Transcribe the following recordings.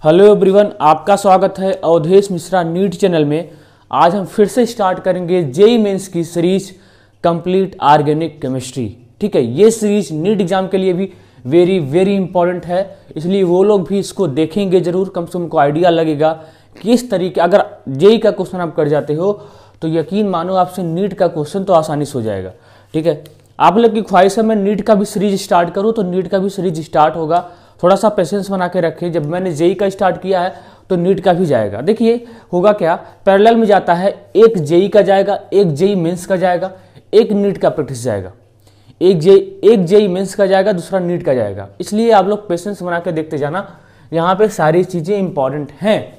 Hello everyone, आपका स्वागत है अवधेश मिश्रा नीट चैनल में। आज हम फिर से स्टार्ट करेंगे जेई मेंस की सीरीज कंप्लीट ऑर्गेनिक केमिस्ट्री। ठीक है, ये सीरीज नीट एग्जाम के लिए भी वेरी वेरी इंपॉर्टेंट है, इसलिए वो लोग भी इसको देखेंगे जरूर। कम से कम उनको आइडिया लगेगा किस तरीके, अगर जेई का क्वेश्चन आप कर जाते हो तो यकीन मानो आपसे नीट का क्वेश्चन तो आसानी से हो जाएगा। ठीक है, आप लोग की ख्वाहिश है मैं नीट का भी सीरीज स्टार्ट करूँ, तो नीट का भी सीरीज स्टार्ट होगा। थोड़ा सा पेशेंस बना के रखिए। जब मैंने जेई का स्टार्ट किया है तो नीट का भी जाएगा। देखिए होगा क्या, पैरेलल में जाता है, एक जेई का जाएगा, एक जेई मेंस का जाएगा, एक नीट का प्रैक्टिस जाएगा। एक जेई मेंस का जाएगा, दूसरा नीट का जाएगा। इसलिए आप लोग पेशेंस बना के देखते जाना, यहाँ पे सारी चीज़ें इंपॉर्टेंट हैं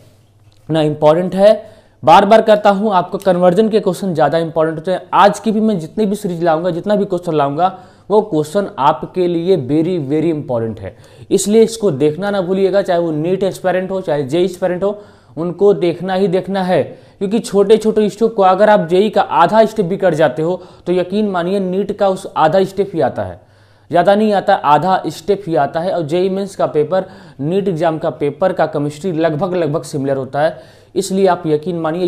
ना, इंपॉर्टेंट है। बार बार कहता हूँ आपको कन्वर्जन के क्वेश्चन ज़्यादा इंपॉर्टेंट होते हैं। आज की भी मैं जितनी भी सीरीज लाऊंगा, जितना भी क्वेश्चन लाऊंगा, वो क्वेश्चन आपके लिए वेरी वेरी इंपॉर्टेंट है। इसलिए इसको देखना ना भूलिएगा, चाहे वो नीट एस्पिरेंट हो चाहे जेई एस्पिरेंट हो, उनको देखना ही देखना है। क्योंकि छोटे छोटे स्टेप को अगर आप जेई का आधा स्टेप भी कर जाते हो तो यकीन मानिए नीट का उस आधा स्टेप ही आता है, ज़्यादा नहीं आता, आधा स्टेप ही आता है। और जेई मेंस का पेपर नीट एग्जाम का पेपर का केमिस्ट्री लगभग सिमिलर होता है। इसलिए आप यकीन मानिए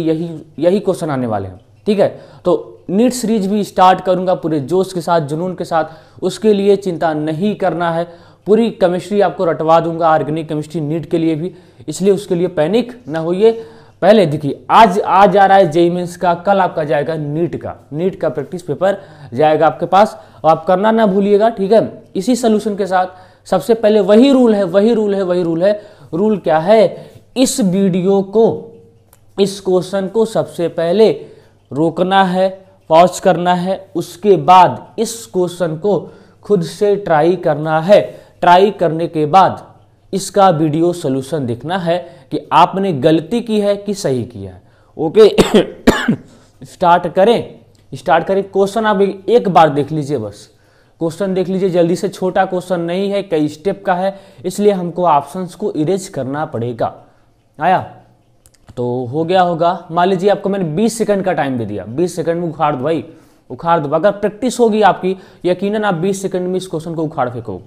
यही क्वेश्चन आने वाले हैं। ठीक है, तो नीट सीरीज भी स्टार्ट करूंगा पूरे जोश के साथ, जुनून के साथ। उसके लिए चिंता नहीं करना है, पूरी केमिस्ट्री आपको रटवा दूंगा, ऑर्गेनिक केमिस्ट्री नीट के लिए भी। इसलिए उसके लिए पैनिक ना होइए। पहले देखिए, आज आ रहा है जेई मेंस का, कल आपका जाएगा नीट का प्रैक्टिस पेपर जाएगा आपके पास, और आप करना ना भूलिएगा। ठीक है, इसी सोल्यूशन के साथ सबसे पहले वही रूल है। रूल क्या है, इस वीडियो को, इस क्वेश्चन को सबसे पहले रोकना है, पॉज करना है, उसके बाद इस क्वेश्चन को खुद से ट्राई करना है। ट्राई करने के बाद इसका वीडियो सॉल्यूशन देखना है कि आपने गलती की है कि सही किया है। ओके स्टार्ट करें। क्वेश्चन आप एक बार देख लीजिए, बस क्वेश्चन देख लीजिए जल्दी से। छोटा क्वेश्चन नहीं है, कई स्टेप का है, इसलिए हमको ऑप्शंस को इरेज करना पड़ेगा। आया तो हो गया होगा। मान लीजिए आपको मैंने 20 सेकंड का टाइम दे दिया, 20 सेकंड में उखाड़ दो भाई, उखाड़ दो। अगर प्रैक्टिस होगी आपकी, यकीनन आप 20 सेकंड में इस क्वेश्चन को उखाड़ फेंकोगे।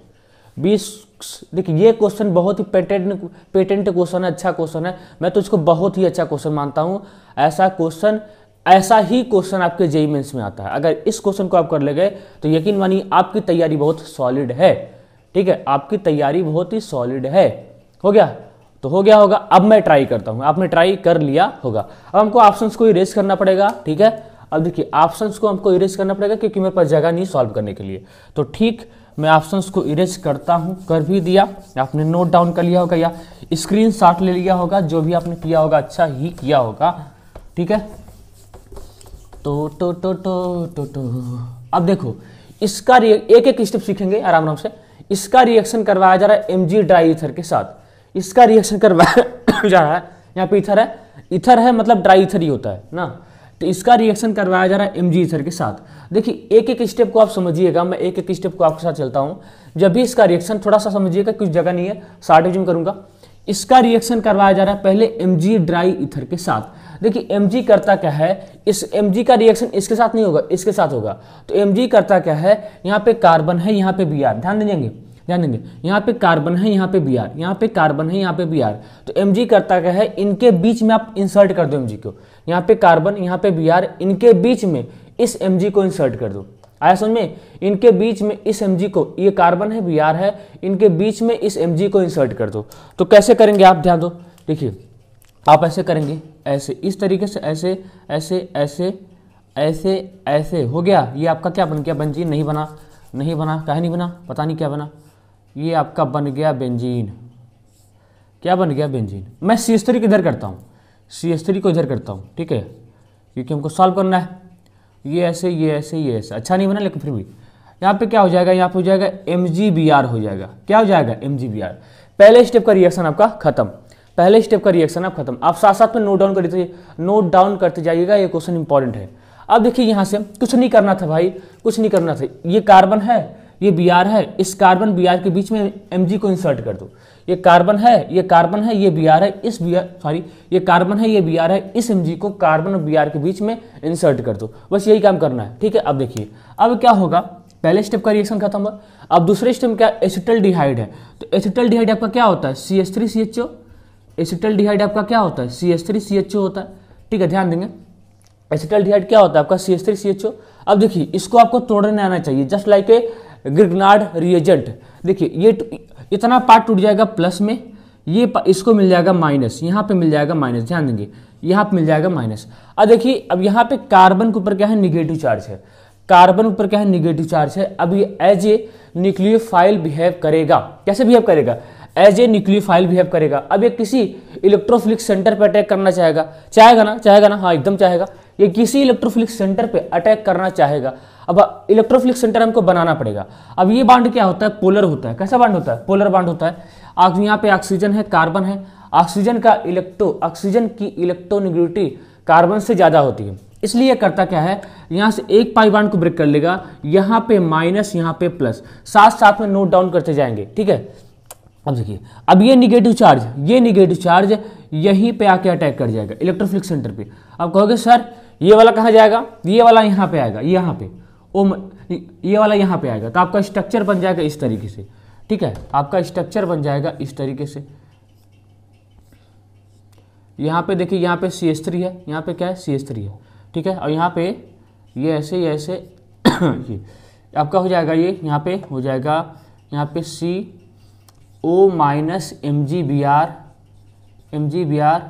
20 देखिए, ये क्वेश्चन बहुत ही पेटेंट क्वेश्चन है, अच्छा क्वेश्चन है। मैं तो इसको बहुत ही अच्छा क्वेश्चन मानता हूँ। ऐसा ही क्वेश्चन आपके जेई मेंस में आता है। अगर इस क्वेश्चन को आप कर ले गए तो यकीन मानिए आपकी तैयारी बहुत सॉलिड है। ठीक है, आपकी तैयारी बहुत ही सॉलिड है। हो गया तो हो गया होगा। अब मैं ट्राई करता हूं, आपने ट्राई कर लिया होगा। अब हमको ऑप्शंस को इरेज करना पड़ेगा। ठीक है, अब देखिए ऑप्शंस को हमको इरेज करना पड़ेगा क्योंकि मेरे पास जगह नहीं सॉल्व करने के लिए। तो ठीक, मैं ऑप्शंस को इरेज करता हूं, कर भी दिया। आपने नोट डाउन कर लिया होगा या स्क्रीनशॉट ले लिया होगा, जो भी आपने किया होगा अच्छा ही किया होगा। ठीक है, तो अब देखो, इसका एक स्टेप सीखेंगे आराम से। इसका रिएक्शन करवाया जा रहा है एमजी ड्राई ईथर के साथ। इसका रिएक्शन करवाया जा रहा है, यहाँ पे ईथर है मतलब ड्राई ईथर ही होता है ना। तो इसका रिएक्शन करवाया जा रहा है एमजी ईथर के साथ। देखिए एक स्टेप को आप समझिएगा, मैं एक स्टेप को आपके साथ चलता हूँ। जब भी इसका रिएक्शन, थोड़ा सा समझिएगा, कुछ जगह नहीं है, शार्ट विजन करूंगा। इसका रिएक्शन करवाया जा रहा है पहले एमजी ड्राई ईथर के साथ। देखिए एमजी करता क्या है, इस एमजी का रिएक्शन इसके साथ नहीं होगा, इसके साथ होगा। तो एमजी करता क्या है, यहाँ पे कार्बन है, यहाँ पे Br, ध्यान देंगे, यहाँ पे कार्बन है, यहाँ पे Br, यहाँ पे कार्बन है, यहाँ पे Br। तो Mg करता क्या है, इनके बीच में आप इंसर्ट कर दो Mg को। यहाँ पे कार्बन, यहाँ पे Br, इनके बीच में इस Mg को इंसर्ट कर दो। आया समझ में, इनके बीच में इस Mg को, ये कार्बन है, Br है, इनके बीच में इस Mg को इंसर्ट कर दो। तो कैसे करेंगे आप ध्यान दो। देखिए आप ऐसे करेंगे, ऐसे, इस तरीके से, ऐसे ऐसे ऐसे ऐसे ऐसे। हो गया, ये आपका क्या बन गया, बेंजीन। नहीं बना, काहे नहीं बना, पता नहीं क्या बना। ये आपका बन गया बेंजीन। क्या बन गया, बेंजीन। मैं CH3 को इधर करता हूँ, CH3 को इधर करता हूँ। ठीक है, क्योंकि हमको सॉल्व करना है। ये ऐसे, ये ऐसे, ये ऐसे। अच्छा नहीं बना, लेकिन फिर भी यहाँ पे क्या हो जाएगा, यहाँ पे हो जाएगा MgBr हो जाएगा। क्या हो जाएगा, MgBr। पहले स्टेप का रिएक्शन आपका खत्म, पहले स्टेप का रिएक्शन आप खत्म। आप साथ साथ में नोट डाउन करते जाइएगा, ये क्वेश्चन इंपॉर्टेंट है। अब देखिए यहाँ से कुछ नहीं करना था भाई, कुछ नहीं करना था। ये कार्बन है, ये Br है, इस कार्बन Br के बीच में Mg को इंसर्ट कर दो। ये कार्बन है, ये Br है, ये कार्बन है, ये Br है, इस Mg को कार्बन और Br के बीच में इंसर्ट कर दो। बस यही काम करना है। ठीक है, अब देखिए अब क्या होगा, पहले स्टेप का रिएक्शन खत्म हुआ। अब दूसरे स्टेप में क्या, एसिटल्डिहाइड है। तो एसिटल्डिहाइड आपका क्या होता है, CH3CHO, एसिटल्डिहाइड आपका क्या होता है, CH3CHO होता है। ठीक है, ध्यान देंगे, एसिटल्डिहाइड क्या होता है आपका, CH3CHO। अब देखिए इसको आपको तोड़ने आना चाहिए, just like a Grignard reagent. देखिए ये इतना पार्ट टूट जाएगा प्लस में, ये इसको मिल जाएगा माइनस, यहाँ पे मिल जाएगा माइनस, ध्यान देंगे यहाँ पे मिल जाएगा माइनस। अब देखिए अब यहाँ पे कार्बन के ऊपर क्या है, निगेटिव चार्ज है, कार्बन ऊपर क्या है, निगेटिव चार्ज है। अब ये एज ए न्यूक्लियोफाइल बिहेव करेगा। कैसे बिहेव करेगा, एज ए न्यूक्लियोफाइल बिहेव करेगा। अब ये किसी इलेक्ट्रोफिलिक सेंटर पे अटैक करना चाहेगा, चाहेगा ना, हाँ एकदम चाहेगा। ये किसी इलेक्ट्रोफिलिक सेंटर पे अटैक करना चाहेगा। अब इलेक्ट्रोफिलिक सेंटर हमको बनाना पड़ेगा। अब ये बांड क्या होता है, पोलर होता है। कैसा बांड होता है, पोलर बांड होता है। यहाँ पे ऑक्सीजन है, कार्बन है, ऑक्सीजन की इलेक्ट्रोनेगेटिविटी कार्बन से ज्यादा होती है, इसलिए करता क्या है, यहां से एक पाई बांड को ब्रेक कर लेगा, यहां पे माइनस यहां पे प्लस, साथ साथ में नोट डाउन करते जाएंगे। ठीक है, अब देखिए अब ये निगेटिव चार्ज यहीं पे आके अटैक कर जाएगा इलेक्ट्रोफिलिक सेंटर पे। अब कहोगे सर ये वाला कहाँ जाएगा, ये वाला यहाँ पे आएगा, यहाँ पे ये वाला यहाँ पे आएगा, तो आपका स्ट्रक्चर बन जाएगा इस तरीके से। ठीक है, आपका स्ट्रक्चर बन जाएगा इस तरीके से। यहाँ पे देखिए, यहाँ पे CH3 है, यहाँ पे क्या है, CH3 है। ठीक है, और यहाँ पे ये ऐसे ये आपका हो जाएगा, ये यहाँ पे हो जाएगा, यहाँ पे CO माइनस MgBr,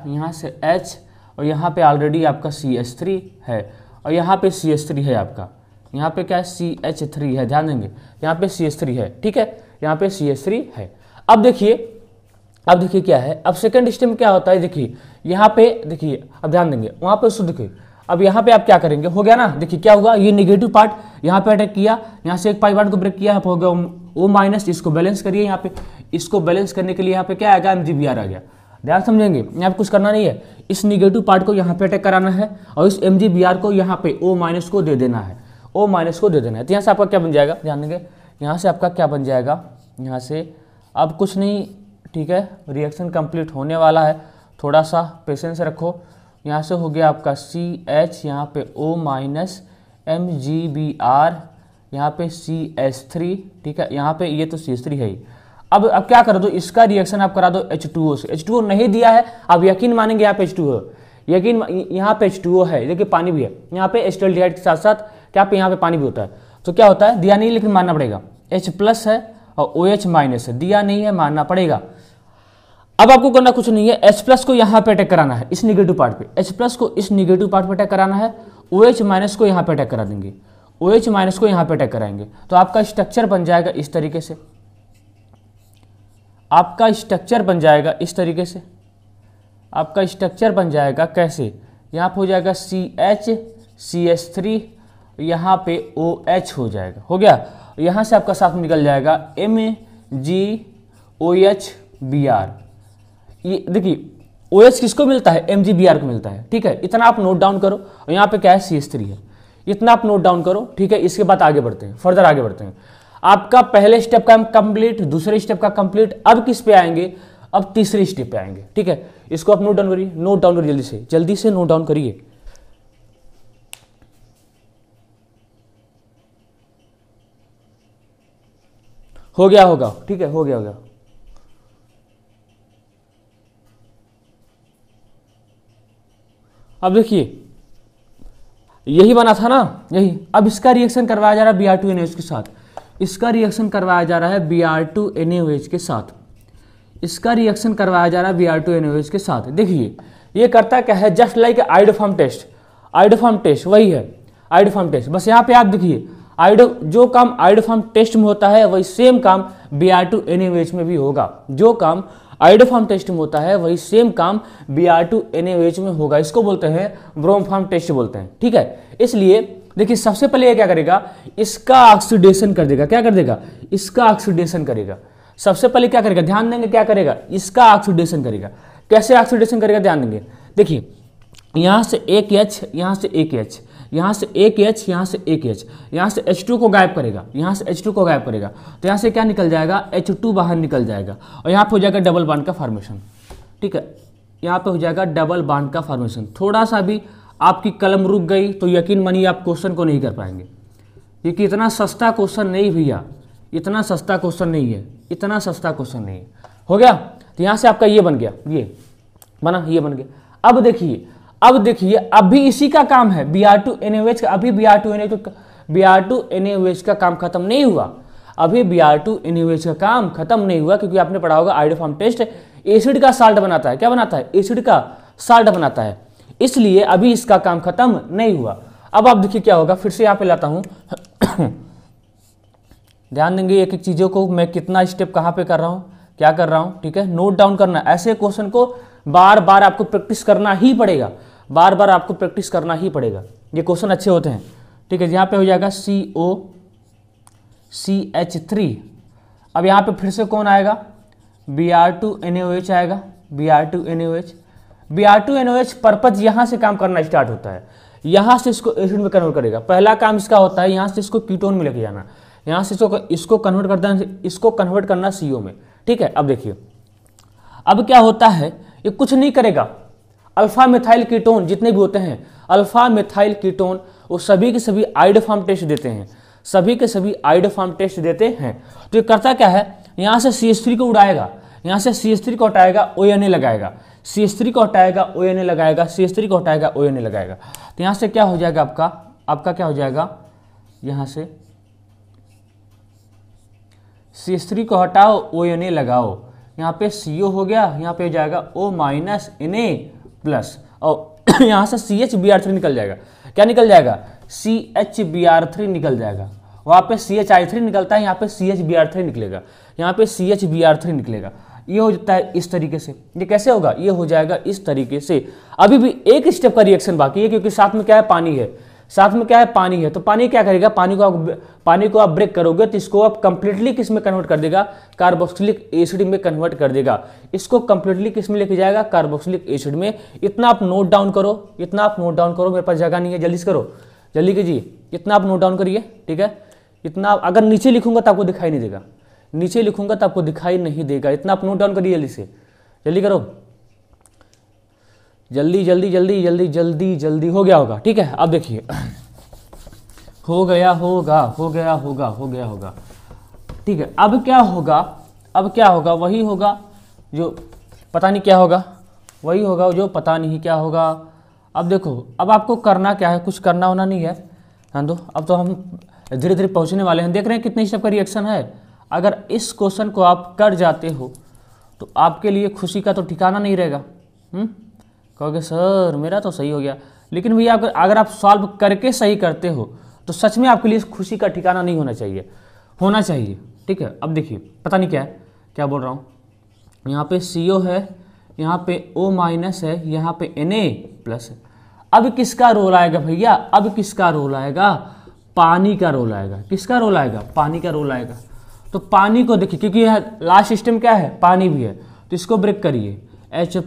यहाँ से H, और यहाँ पे ऑलरेडी आपका CH3 है, और यहाँ पे CH3 है आपका, यहाँ पे क्या है, CH3 है, ध्यान देंगे यहाँ पे CH3 है। ठीक है, यहाँ पे CH3 है। अब देखिए क्या है, अब सेकंड स्टेप में क्या होता है, देखिए यहाँ पे देखिए, अब ध्यान देंगे वहाँ पे उसको देखिए। अब यहाँ पे आप क्या करेंगे, हो गया ना, देखिए क्या होगा, ये नेगेटिव पार्ट यहाँ पे अटैक किया, यहाँ से एक पाई बांड को ब्रेक किया, यहाँ पे हो गया O माइनस, इसको बैलेंस करिए, यहाँ पे इसको बैलेंस करने के लिए यहाँ पे क्या आएगा, MgBr आ गया। ध्यान समझेंगे, यहाँ पे कुछ करना नहीं है, इस निगेटिव पार्ट को यहाँ पे अटैक कराना है, और इस MgBr को यहाँ पे O माइनस को दे देना है, O माइनस को दे देना है। तो यहाँ से आपका क्या बन जाएगा, ध्यान देंगे, यहाँ से आपका क्या बन जाएगा, यहाँ से अब कुछ नहीं। ठीक है, रिएक्शन कंप्लीट होने वाला है, थोड़ा सा पेशेंस रखो। यहाँ से हो गया आपका CH, यहाँ पे O माइनस MgBr, यहाँ पे CH3। ठीक है, यहाँ पे ये तो CH3 है ही। अब क्या कर दो, इसका रिएक्शन आप करा दो H2O से। H2O नहीं दिया है, आप यकीन मानेंगे यहाँ पे H2O, यकीन यहाँ पे H2O है, देखिए पानी भी है यहाँ पे, एसिटल्डिहाइड के साथ साथ क्या पे यहाँ पे पानी भी होता है। तो क्या होता है, दिया नहीं लेकिन मानना पड़ेगा, H प्लस है और OH माइनस है, दिया नहीं है मानना पड़ेगा। अब आपको करना कुछ नहीं है, H प्लस को यहाँ पे अटैक कराना है, इस निगेटिव पार्ट पे, H प्लस को इस निगेटिव पार्ट पे अटैक कराना है, OH माइनस को यहाँ पे अटैक करा देंगे, OH माइनस को यहाँ पे अटैक कराएंगे, तो आपका स्ट्रक्चर बन जाएगा इस तरीके से, आपका स्ट्रक्चर बन जाएगा इस तरीके से, आपका स्ट्रक्चर बन जाएगा कैसे, यहाँ पे हो जाएगा CH CH3, यहाँ पे OH हो जाएगा, हो गया। यहाँ से आपका साथ निकल जाएगा MgOH-Br। ये देखिए OH किसको मिलता है, MgBr को मिलता है। ठीक है, इतना आप नोट डाउन करो, और यहाँ पे क्या है, CH3 है, इतना आप नोट डाउन करो। ठीक है, इसके बाद आगे बढ़ते हैं, फर्दर आगे बढ़ते हैं। आपका पहले स्टेप का कंप्लीट, दूसरे स्टेप का कंप्लीट, अब किस पे आएंगे, अब तीसरे स्टेप पे आएंगे। ठीक है, इसको आप नोट डाउन करिए, नोट डाउन करिए, जल्दी से नोट डाउन करिए। हो गया होगा, ठीक है, हो गया। अब देखिए यही बना था ना, यही। अब इसका रिएक्शन करवाया जा रहा है Br2NaOH के साथ, इसका रिएक्शन करवाया जा रहा है Br2NaOH के साथ, इसका रिएक्शन करवाया जा रहा है Br2NaOH के साथ। देखिए ये करता क्या है, just like iodoform test, iodoform test वही है, आइडोफॉर्म टेस्ट। बस यहाँ पे आप देखिए जो काम आइडोफॉर्म टेस्ट में होता है वही सेम काम Br2NaOH में भी होगा, जो काम आइडोफॉर्म टेस्ट में होता है वही सेम काम Br2NaOH में होगा। इसको बोलते हैं ब्रोमफॉर्म टेस्ट बोलते हैं। ठीक है, इसलिए देखिए सबसे पहले ये क्या करेगा, इसका ऑक्सीडेशन कर देगा। क्या कर देगा, इसका ऑक्सीडेशन करेगा। सबसे पहले क्या करेगा, ध्यान देंगे क्या करेगा, इसका ऑक्सीडेशन करेगा। कैसे ऑक्सीडेशन करेगा, ध्यान देंगे। देखिए यहाँ से एक H, यहाँ से एक H, यहाँ से एक H, यहाँ से एक H, यहाँ से H2 को गायब करेगा, यहाँ से H2 को गायब करेगा, तो यहाँ से क्या निकल जाएगा, H2 बाहर निकल जाएगा, और यहाँ पे हो जाएगा डबल बॉन्ड का फॉर्मेशन। ठीक है, यहाँ पे हो जाएगा डबल बॉन्ड का फॉर्मेशन। थोड़ा सा भी आपकी कलम रुक गई तो यकीन मानिए आप क्वेश्चन को नहीं कर पाएंगे, क्योंकि इतना सस्ता क्वेश्चन नहीं भैया, इतना सस्ता क्वेश्चन नहीं है, इतना सस्ता क्वेश्चन नहीं है। हो गया, तो यहाँ से आपका ये बन गया, ये बना, ये बन गया। अब देखिए अभी इसी का काम है Br2NaOH का, अभी Br2NaOH का काम खत्म नहीं हुआ, अभी Br2NaOH का काम खत्म नहीं हुआ, क्योंकि आपने पढ़ा होगा आइडोफॉर्म टेस्ट एसिड का साल्ट बनाता है। क्या बनाता है? एसिड का साल्ट बनाता है, इसलिए अभी इसका काम खत्म नहीं हुआ। अब आप देखिए क्या होगा, फिर से यहां पे लाता हूं ध्यान देंगे एक एक चीजों को, मैं कितना स्टेप कहां पे कर रहा हूं, क्या कर रहा हूं, ठीक है, नोट डाउन करना। ऐसे क्वेश्चन को बार बार आपको प्रैक्टिस करना ही पड़ेगा, बार बार आपको प्रैक्टिस करना ही पड़ेगा, ये क्वेश्चन अच्छे होते हैं, ठीक है। यहाँ पे हो जाएगा COCH3। अब यहाँ पे फिर से कौन आएगा? Br2NaOH आएगा, Br2NaOH पर्पज यहाँ से काम करना स्टार्ट होता है, यहाँ से इसको एसिड में कन्वर्ट करेगा। पहला काम इसका होता है यहाँ से इसको कीटोन में लेके जाना, यहाँ से इसको कन्वर्ट करना, इसको कन्वर्ट करना CO में, ठीक है। अब देखिए अब क्या होता है, ये कुछ नहीं करेगा, अल्फा मिथाइल कीटोन जितने भी होते हैं, अल्फा मिथाइल कीटोन, वो सभी के सभी आइडोफॉर्म टेस्ट देते हैं, सभी के सभी आइडोफॉर्म टेस्ट देते हैं। तो ये करता क्या है, यहाँ से CH3 को उड़ाएगा, यहाँ से CH3 को हटाएगा, ONA लगाएगा, CH3 को हटाएगा, ONA लगाएगा, CH3 को हटाएगा, ONA लगाएगा। तो यहाँ से क्या हो जाएगा आपका क्या हो जाएगा, यहाँ से CH3 को हटाओ, ONA लगाओ, यहाँ पे CO हो गया, यहाँ पे हो जाएगा O- Na+, और यहाँ से CHBr3 निकल जाएगा। क्या निकल जाएगा? CHBr3 निकल जाएगा। वहाँ पे CHI3 निकलता है, यहाँ पे CHBr3 निकलेगा, यहाँ पे CHBr3 निकलेगा। ये हो जाता है इस तरीके से। ये कैसे होगा? ये हो जाएगा इस तरीके से। अभी भी एक स्टेप का रिएक्शन बाकी है, क्योंकि साथ में क्या है, पानी है, साथ में क्या है, पानी है। तो पानी क्या करेगा, पानी को आप ब्रेक करोगे तो इसको आप कंप्लीटली किस में कन्वर्ट कर देगा, कार्बोक्सिलिक एसिड में कन्वर्ट कर देगा। इसको कंप्लीटली किस में लेके जाएगा, कार्बोक्सिलिक एसिड में। इतना आप नोट डाउन करो, इतना आप नोट डाउन करो, मेरे पास जगह नहीं है, जल्दी से करो, जल्दी कीजिए। इतना आप नोट डाउन करिए, ठीक है। इतना अगर नीचे लिखूंगा तो आपको दिखाई नहीं देगा, नीचे लिखूंगा तो आपको दिखाई नहीं देगा। इतना आप नोट डाउन करिए, जल्दी से, जल्दी करो, जल्दी जल्दी जल्दी जल्दी जल्दी जल्दी। हो गया होगा, ठीक है। अब देखिए हो गया होगा, हो गया होगा, हो गया होगा, ठीक है। अब क्या होगा, अब क्या होगा, वही होगा जो पता नहीं क्या होगा, वही होगा जो पता नहीं क्या होगा। अब देखो, अब आपको करना क्या है, कुछ करना होना नहीं है, हाँ दो। अब तो हम धीरे धीरे पहुंचने वाले हैं। देख रहे हैं कितने स्टेप का रिएक्शन है। अगर इस क्वेश्चन को आप कर जाते हो तो आपके लिए खुशी का तो ठिकाना नहीं रहेगा। कहोगे सर मेरा तो सही हो गया, लेकिन भैया अगर आप सॉल्व करके सही करते हो तो सच में आपके लिए खुशी का ठिकाना नहीं होना चाहिए, होना चाहिए, ठीक है। अब देखिए पता नहीं क्या है, क्या बोल रहा हूँ, यहाँ पे CO है, यहाँ पे O- है, यहाँ पे Na+ है। अब किसका रोल आएगा भैया, अब किसका रोल आएगा, पानी का रोल आएगा। किसका रोल आएगा, पानी का रोल आएगा। तो पानी को देखिए, क्योंकि यह लास्ट सिस्टम क्या है, पानी भी है, तो इसको ब्रेक करिए, H+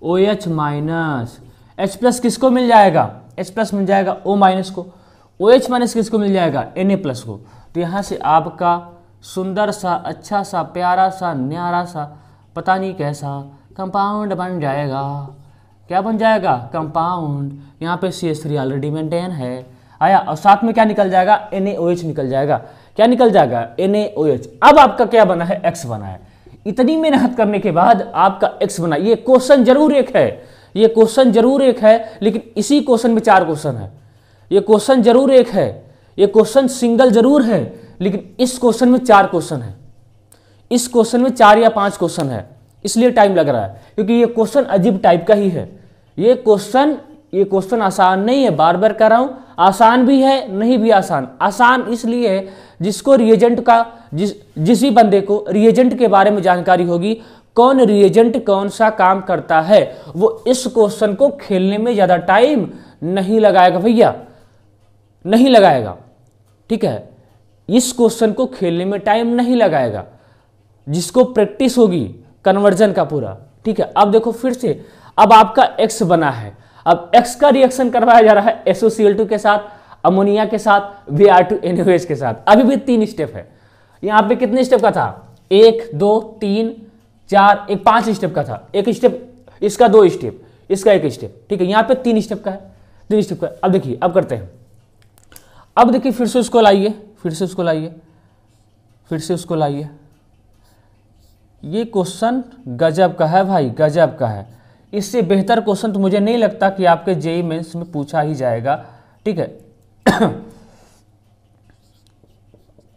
OH-। H+ किसको मिल जाएगा, H+ मिल जाएगा O- को, OH- किसको मिल जाएगा, Na+ को। तो यहाँ से आपका सुंदर सा, अच्छा सा, प्यारा सा, न्यारा सा, पता नहीं कैसा कंपाउंड बन जाएगा। क्या बन जाएगा, कंपाउंड। यहाँ पे CH3 ऑलरेडी मेंटेन है, आया, और साथ में क्या निकल जाएगा, NaOH निकल जाएगा। क्या निकल जाएगा, NaOH। अब आपका क्या बना है, X बना है। इतनी मेहनत करने के बाद आपका X बना। ये क्वेश्चन जरूर एक है, ये क्वेश्चन जरूर एक है, लेकिन इसी क्वेश्चन में 4 क्वेश्चन है। ये क्वेश्चन जरूर एक है, ये क्वेश्चन सिंगल जरूर है, लेकिन इस क्वेश्चन में 4 क्वेश्चन है, इस क्वेश्चन में 4 या 5 क्वेश्चन है, इसलिए टाइम लग रहा है, क्योंकि ये क्वेश्चन अजीब टाइप का ही है। ये क्वेश्चन आसान नहीं है, बार बार कह रहा हूं, आसान भी है, नहीं भी आसान। आसान इसलिए है जिसको रिएजेंट का, जिस भी बंदे को रिएजेंट के बारे में जानकारी होगी, कौन रिएजेंट कौन सा काम करता है, वो इस क्वेश्चन को खेलने में ज्यादा टाइम नहीं लगाएगा भैया, नहीं लगाएगा, ठीक है। इस क्वेश्चन को खेलने में टाइम नहीं लगाएगा, जिसको प्रैक्टिस होगी कन्वर्जन का पूरा, ठीक है। अब देखो फिर से, अब आपका X बना है, अब X का रिएक्शन करवाया जा रहा है SOCl2 के साथ, अमोनिया के साथ, Br2NaOH के साथ। अभी भी 3 स्टेप है। यहाँ पे कितने स्टेप का था, 1 2 3 4, एक 5 स्टेप का था। एक स्टेप इसका, 2 स्टेप इसका, 1 स्टेप, ठीक है। यहाँ पे 3 स्टेप का है, 3 स्टेप का। अब देखिए, अब करते हैं, अब देखिए फिर से उसको लाइए, फिर से उसको लाइए, फिर से उसको लाइए। ये क्वेश्चन गजब का है भाई, गजब का है। इससे बेहतर क्वेश्चन तो मुझे नहीं लगता कि आपके जेईई मेंस में पूछा ही जाएगा, ठीक है।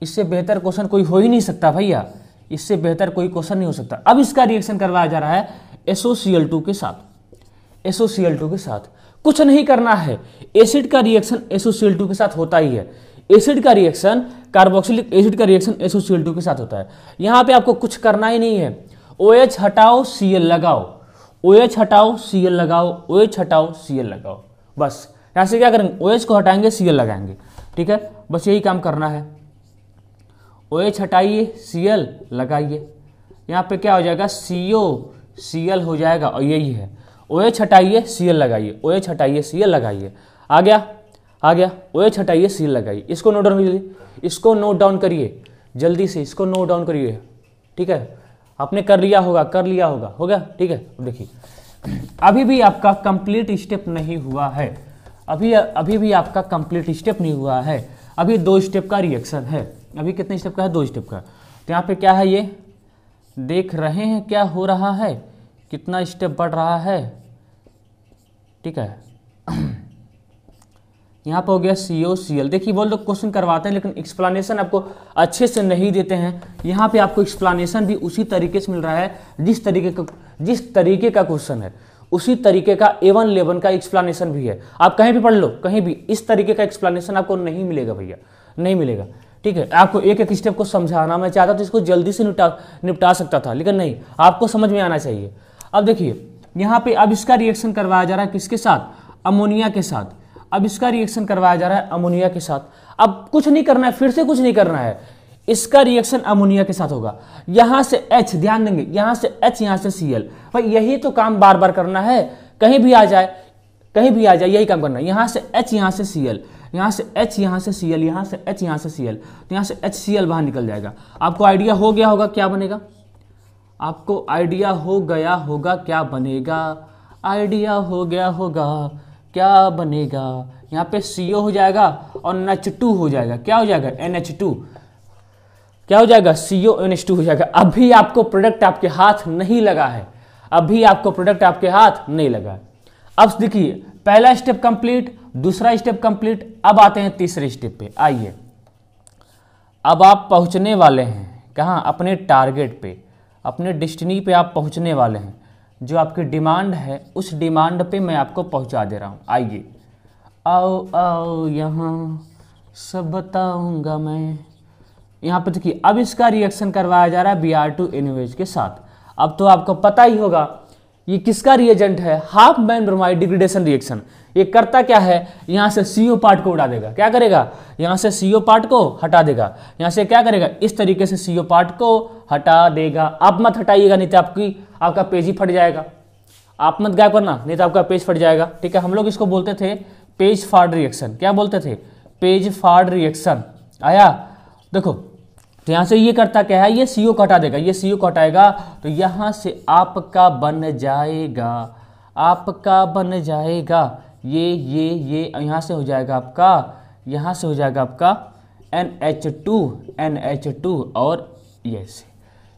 इससे बेहतर क्वेश्चन कोई हो ही नहीं सकता भैया, इससे बेहतर कोई क्वेश्चन नहीं हो सकता। अब इसका रिएक्शन करवाया जा रहा है SOCl2 के साथ। SOCl2 के साथ कुछ नहीं करना है, एसिड का रिएक्शन SOCl2 के साथ होता ही है। एसिड का रिएक्शन, कार्बोक्सिलिक एसिड का रिएक्शन SOCl2 के साथ होता है। यहां पे आपको कुछ करना ही नहीं है, OH हटाओ Cl लगाओ, OH हटाओ Cl लगाओ, OH हटाओ Cl लगाओ, बस। यहां से क्या करेंगे, OH को हटाएंगे Cl लगाएंगे, ठीक है, बस यही काम करना है। OH हटाइए Cl लगाइए, यहाँ पे क्या हो जाएगा, COCl हो जाएगा, और यही है। OH हटाइए Cl लगाइए, OH हटाइए Cl लगाइए, आ गया, आ गया। OH हटाइए Cl लगाइए। इसको नोट डाउन करिए, इसको नोट डाउन करिए जल्दी से, इसको नोट डाउन करिए, ठीक है। आपने कर लिया होगा, कर लिया होगा, हो गया, ठीक है। अब देखिए, अभी भी आपका कंप्लीट स्टेप नहीं हुआ है, अभी भी आपका कंप्लीट स्टेप नहीं हुआ है, अभी 2 स्टेप का रिएक्शन है। अभी कितने स्टेप का है, 2 स्टेप का। तो यहाँ पे क्या है, ये देख रहे हैं क्या हो रहा है, कितना स्टेप बढ़ रहा है, ठीक है। यहाँ पर हो गया COCl। देखिए वो लोग क्वेश्चन करवाते हैं लेकिन एक्सप्लेनेशन आपको अच्छे से नहीं देते हैं। यहाँ पे आपको एक्सप्लेनेशन भी उसी तरीके से मिल रहा है जिस तरीके का क्वेश्चन है, उसी तरीके का A1 लेवल का एक्सप्लेनेशन भी है। आप कहीं भी पढ़ लो, कहीं भी इस तरीके का एक्सप्लेनेशन आपको नहीं मिलेगा भैया, नहीं मिलेगा, ठीक है। आपको एक एक स्टेप को समझाना, मैं चाहता तो इसको जल्दी से निपटा सकता था, लेकिन नहीं, आपको समझ में आना चाहिए। अब देखिए यहाँ पे अब इसका रिएक्शन करवाया जा रहा है किसके साथ, अमोनिया के साथ। अब इसका रिएक्शन करवाया जा रहा है अमोनिया के साथ। अब कुछ नहीं करना है, फिर से कुछ नहीं करना है, इसका रिएक्शन अमोनिया के साथ होगा। यहां से H, ध्यान देंगे, यहां से H, यहां से Cl, भाई यही तो काम बार बार करना है, कहीं भी आ जाए, कहीं भी आ जाए, यही काम करना है। यहां से H, यहां से Cl, यहां से H, यहां से Cl, यहां से H, यहां से Cl, तो यहां से HCl बाहर निकल जाएगा। आपको आइडिया हो गया होगा क्या बनेगा, आपको आइडिया हो गया होगा क्या बनेगा, आइडिया हो गया होगा क्या बनेगा। यहाँ पे CO हो जाएगा और NH2 हो जाएगा, क्या हो जाएगा, NH2, क्या हो जाएगा, CONH2 हो जाएगा। अभी आपको प्रोडक्ट आपके हाथ नहीं लगा है, अभी आपको प्रोडक्ट आपके हाथ नहीं लगा है। अब देखिए पहला स्टेप कंप्लीट, दूसरा स्टेप कंप्लीट, अब आते हैं तीसरे स्टेप पे। आइए, अब आप पहुंचने वाले हैं कहाँ, अपने टारगेट पे, अपने डेस्टिनी पे आप पहुंचने वाले हैं। जो आपकी डिमांड है उस डिमांड पे मैं आपको पहुंचा दे रहा हूं। आइए, आओ आओ यहाँ सब बताऊंगा मैं। यहाँ पे देखिए अब इसका रिएक्शन करवाया जा रहा है Br2NaOH के साथ। अब तो आपको पता ही होगा ये किसका रिएजेंट है, half man bromide degradation reaction. ये करता क्या है, यहाँ से CO पार्ट को उड़ा देगा, क्या करेगा, यहाँ से CO पार्ट को हटा देगा, यहाँ से क्या करेगा, इस तरीके से CO पार्ट को हटा देगा। आप मत हटाइएगा, नहीं तो आपका पेज ही फट जाएगा, आप मत गायब करना, नहीं तो आपका पेज फट जाएगा, ठीक है। हम लोग इसको बोलते थे पेज फॉर्ड रिएक्शन, क्या बोलते थे, पेज फॉर्ड रिएक्शन। आया, देखो तो यहाँ से ये करता क्या है, ये CO को हटा देगा, ये CO को हटाएगा तो यहाँ से आपका बन जाएगा, आपका बन जाएगा ये यहाँ से हो जाएगा आपका, यहाँ से हो जाएगा आपका NH2 और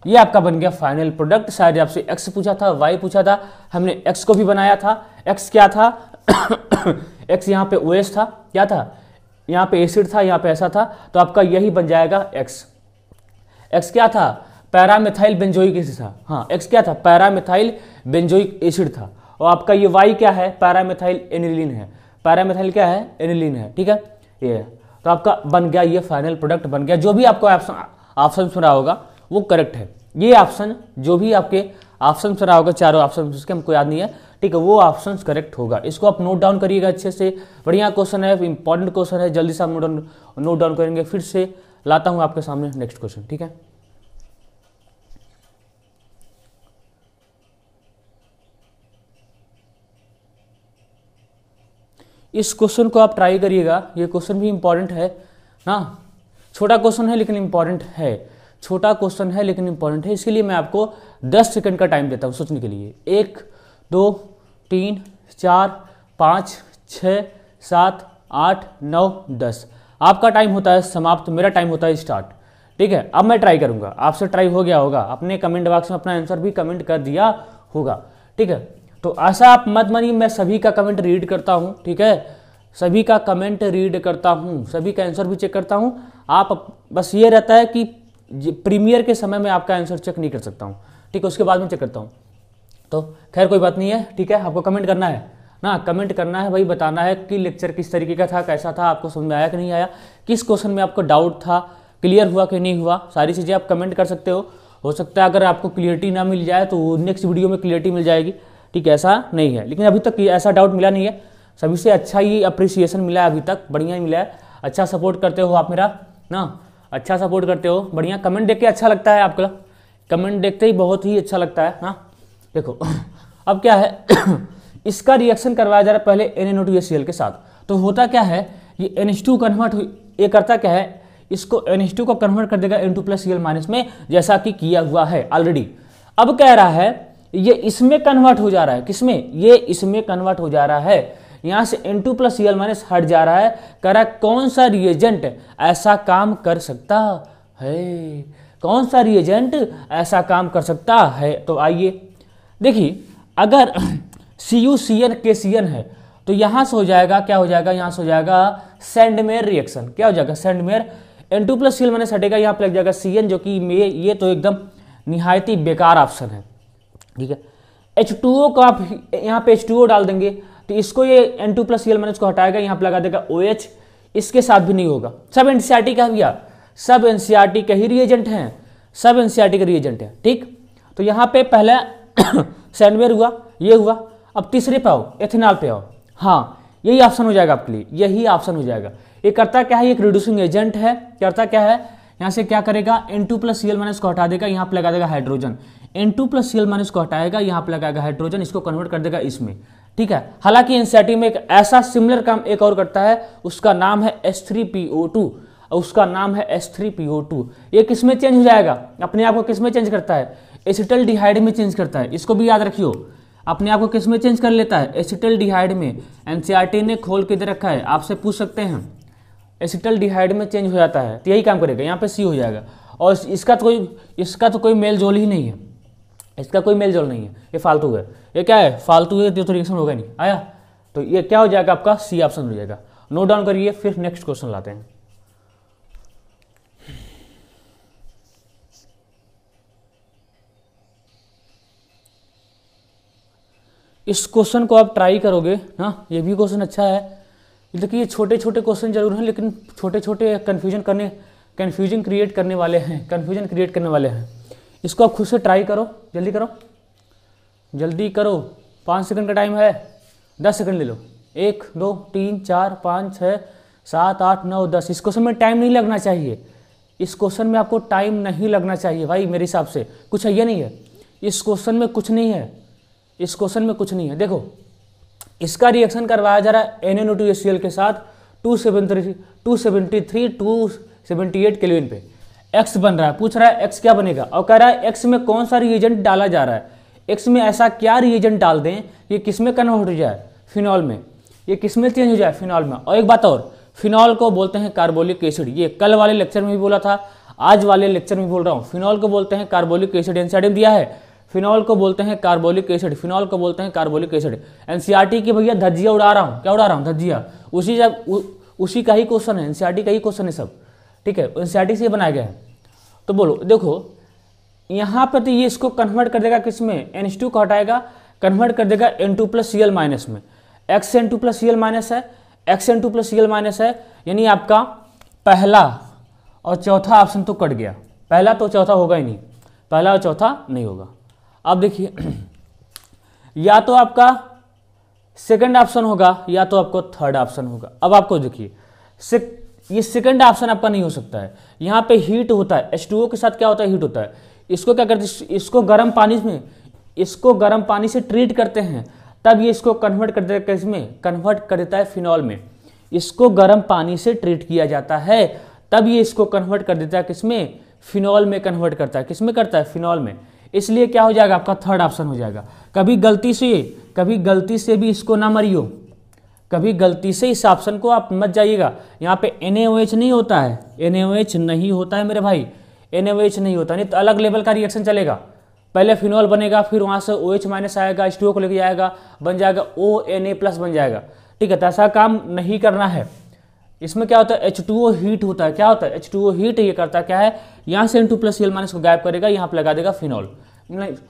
ये आपका बन गया फाइनल प्रोडक्ट। शायद आपसे X पूछा था, Y पूछा था, हमने X को भी बनाया था। X क्या था X यहाँ पे OH था, क्या था, यहाँ पे एसिड था, यहाँ पे ऐसा था, तो आपका यही बन जाएगा X। X क्या था, पैरामिथाइल बेंजोइक एसिड था, हाँ X क्या था, पैरामिथाइल बेंजोइक एसिड था। और आपका ये Y क्या है, पैरामिथाइल एनिलीन है, पैरामिथाइल क्या है, एनिलीन है, ठीक है। ये तो आपका बन गया, ये फाइनल प्रोडक्ट बन गया। जो भी आपको ऑप्शन सुना होगा वो करेक्ट है। ये ऑप्शन जो भी आपके ऑप्शन सुना होगा, चारों ऑप्शन उसके हमको याद नहीं है, ठीक है, वो ऑप्शन करेक्ट होगा। इसको आप नोट डाउन करिएगा अच्छे से, बढ़िया क्वेश्चन है, इंपॉर्टेंट क्वेश्चन है, जल्दी से आप नोट डाउन करेंगे। फिर से लाता हूं आपके सामने नेक्स्ट क्वेश्चन, ठीक है। इस क्वेश्चन को आप ट्राई करिएगा, ये क्वेश्चन भी इंपॉर्टेंट है ना, छोटा क्वेश्चन है लेकिन इंपॉर्टेंट है, छोटा क्वेश्चन है लेकिन इंपॉर्टेंट है। इसके लिए मैं आपको 10 सेकंड का टाइम देता हूं सोचने के लिए। 1 2 3 4 5 6 7 8 9 10 आपका टाइम होता है समाप्त, मेरा टाइम होता है स्टार्ट, ठीक है। अब मैं ट्राई करूंगा, आपसे ट्राई हो गया होगा, अपने कमेंट बॉक्स में अपना आंसर भी कमेंट कर दिया होगा, ठीक है। तो ऐसा आप मत मानिए, मैं सभी का कमेंट रीड करता हूँ, ठीक है, सभी का कमेंट रीड करता हूँ, सभी का आंसर भी चेक करता हूँ। आप बस ये रहता है कि प्रीमियर के समय में आपका आंसर चेक नहीं कर सकता हूँ, ठीक है, उसके बाद में चेक करता हूँ। तो खैर कोई बात नहीं है, ठीक है, आपको कमेंट करना है ना, कमेंट करना है भाई, बताना है कि लेक्चर किस तरीके का था, कैसा था, आपको समझ में आया कि नहीं आया, किस क्वेश्चन में आपको डाउट था, क्लियर हुआ कि नहीं हुआ, सारी चीज़ें आप कमेंट कर सकते हो सकता है अगर आपको क्लियरिटी ना मिल जाए तो नेक्स्ट वीडियो में क्लियरिटी मिल जाएगी, ठीक है, ऐसा नहीं है, लेकिन अभी तक ऐसा डाउट मिला नहीं है, सभी से अच्छा ही अप्रिसिएशन मिला है, अभी तक बढ़िया ही मिला है, अच्छा सपोर्ट करते हो आप मेरा ना, अच्छा सपोर्ट करते हो, बढ़िया, कमेंट देख के अच्छा लगता है, आपका कमेंट देखते ही बहुत ही अच्छा लगता है ना। देखो अब क्या है इसका रिएक्शन करवाया जा रहा है पहले NaNO2HCl के साथ, तो होता क्या है, ये NH2 कन्वर्ट, ये करता क्या है, इसको NH2 को कन्वर्ट कर देगा N2+Cl- में, जैसा कि किया हुआ है ऑलरेडी। अब कह रहा है ये इसमें कन्वर्ट हो जा रहा है, किसमें, ये इसमें कन्वर्ट हो जा रहा है, यहां से N2+Cl- हट जा रहा है, कह रहा है कौन सा रिएजेंट ऐसा काम कर सकता है, कौन सा रिएजेंट ऐसा काम कर सकता है। तो आइए देखिए, अगर CuCN KCN है तो यहां से हो जाएगा, क्या हो जाएगा, यहां से हो जाएगा सैंडमेयर रिएक्शन, क्या हो जाएगा, सैंडमेयर, N2+Cl- हटेगा, यहां पर लग जाएगा Cn, जो कि ये तो एकदम निहायत ही बेकार ऑप्शन है, ठीक है। H2O को आप यहाँ पे H2O डाल देंगे तो इसको ये N2+Cl- को हटाएगा, यहाँ पे लगा देगा OH, इसके साथ भी नहीं होगा, सब NCERT का भैया, सब NCERT के ही रिएजेंट हैं, सब NCERT के रिएजेंट हैं, ठीक। तो यहाँ पे पहला सैंडवेयर हुआ, ये हुआ, अब तीसरे पे आओ, एथेनॉल पे आओ, हाँ यही ऑप्शन हो जाएगा आपके लिए, यही ऑप्शन हो जाएगा। ये करता क्या है, एक रिड्यूसिंग एजेंट है, करता क्या है, यहाँ से क्या करेगा, N2+Cl- को हटा देगा, यहाँ पे लगा देगा हाइड्रोजन, N2+Cl- को हटाएगा, यहाँ पे लगाएगा हाइड्रोजन, इसको कन्वर्ट कर देगा इसमें, ठीक है। हालांकि एनसीईआरटी में एक ऐसा सिमिलर काम एक और करता है, उसका नाम है H3PO2, उसका नाम है H3PO2। ये किस में चेंज हो जाएगा, अपने आप को किस में चेंज करता है, एसिटल्डिहाइड में चेंज करता है, इसको भी याद रखियो, अपने आप को किस में चेंज कर लेता है, एसिटल्डिहाइड में। एनसीईआरटी ने खोल के दे रखा है, आपसे पूछ सकते हैं, एसिटल्डिहाइड में चेंज हो जाता है, तो यही काम करेगा, यहाँ पे सी हो जाएगा। और इसका तो कोई मेल जोल ही नहीं है, इसका कोई मेल जोल नहीं है, ये फालतू है, ये क्या है, फालतू है, तो रिएक्शन होगा नहीं, आया, तो ये क्या हो जाएगा, आपका सी ऑप्शन हो जाएगा। नोट डाउन करिए, फिर नेक्स्ट क्वेश्चन लाते हैं। इस क्वेश्चन को आप ट्राई करोगे ना, ये भी क्वेश्चन अच्छा है, देखिए ये छोटे छोटे क्वेश्चन जरूर हैं, लेकिन छोटे छोटे कन्फ्यूजन क्रिएट करने वाले हैं, इसको आप खुद से ट्राई करो, जल्दी करो, 5 सेकंड का टाइम है, 10 सेकंड ले लो, 1 2 3 4 5 6 7 8 9 10। इस क्वेश्चन में टाइम नहीं लगना चाहिए, इस क्वेश्चन में आपको टाइम नहीं लगना चाहिए भाई, मेरे हिसाब से कुछ है, ये नहीं है, इस क्वेश्चन में कुछ नहीं है, इस क्वेश्चन में कुछ नहीं है। देखो इसका रिएक्शन करवाया जा रहा है NaNO2HCl के साथ 278 केल्विन पे, एक्स बन रहा है, पूछ रहा है एक्स क्या बनेगा, और कह रहा है एक्स में कौन सा रिएजेंट डाला जा रहा है, एक्स में ऐसा क्या रिएजेंट डाल दें ये किस में कन्वर्ट हो जाए, फिनॉल में, ये किस में चेंज हो जाए, फिनॉल में। और एक बात और, फिनॉल को बोलते हैं कार्बोलिक एसिड, ये कल वाले लेक्चर में भी बोला था, आज वाले लेक्चर में बोल रहा हूँ, फिनॉल को बोलते हैं कार्बोलिक एसिड, एनसीईआरटी में दिया है, फिनॉल को बोलते हैं कार्बोलिक एसिड, फिनॉल को बोलते हैं कार्बोलिक एसिड। एनसीईआरटी की भैया धज्जिया उड़ा रहा हूँ, क्या उड़ा रहा हूँ, धज्जिया, उसी का ही क्वेश्चन है, एनसीईआरटी का ही क्वेश्चन है सब, ठीक है, एनसीईआरटी से बनाया गया है। तो बोलो, देखो यहाँ पर तो ये इसको कन्वर्ट कर देगा किसमें, NH2 को हटाएगा, कन्वर्ट कर देगा N2+Cl- में, X N2+Cl- है, X N2+Cl- है, यानी आपका पहला और चौथा ऑप्शन तो कट गया, पहला तो चौथा होगा ही नहीं, पहला और चौथा नहीं होगा। अब देखिए या तो आपका सेकंड ऑप्शन होगा या तो आपको थर्ड ऑप्शन होगा। अब आपको देखिए ये सेकंड ऑप्शन आपका नहीं हो सकता है, यहाँ पे हीट होता है, H2O के साथ क्या होता है, हीट होता है, इसको क्या करते हैं, इसको गर्म पानी से ट्रीट करते हैं, तब ये इसको कन्वर्ट कर देता है, किसमें कन्वर्ट कर देता है, फिनॉल में। इसको गर्म पानी से ट्रीट किया जाता है, तब ये इसको कन्वर्ट कर देता है, किसमें, फिनॉल में कन्वर्ट करता है, किसमें करता है, फिनॉल में। इसलिए क्या हो जाएगा, आपका थर्ड ऑप्शन हो जाएगा। कभी गलती से भी इसको ना मरियो, कभी गलती से इस ऑप्शन को आप मत जाइएगा। यहाँ पे NaOH नहीं होता है, NaOH नहीं होता है मेरे भाई, NaOH नहीं होता, नहीं तो अलग लेवल का रिएक्शन चलेगा। पहले फिनॉल बनेगा, फिर वहाँ से OH माइनस आएगा, H2O को लेके जाएगा, बन जाएगा ONA+ बन जाएगा। ठीक है, तो ऐसा काम नहीं करना है। इसमें क्या होता है, H2O हीट होता है। क्या होता है, H2O हीट। ये करता क्या है, यहाँ से N2+Cl- को गायब करेगा, यहाँ पे लगा देगा फिनॉल,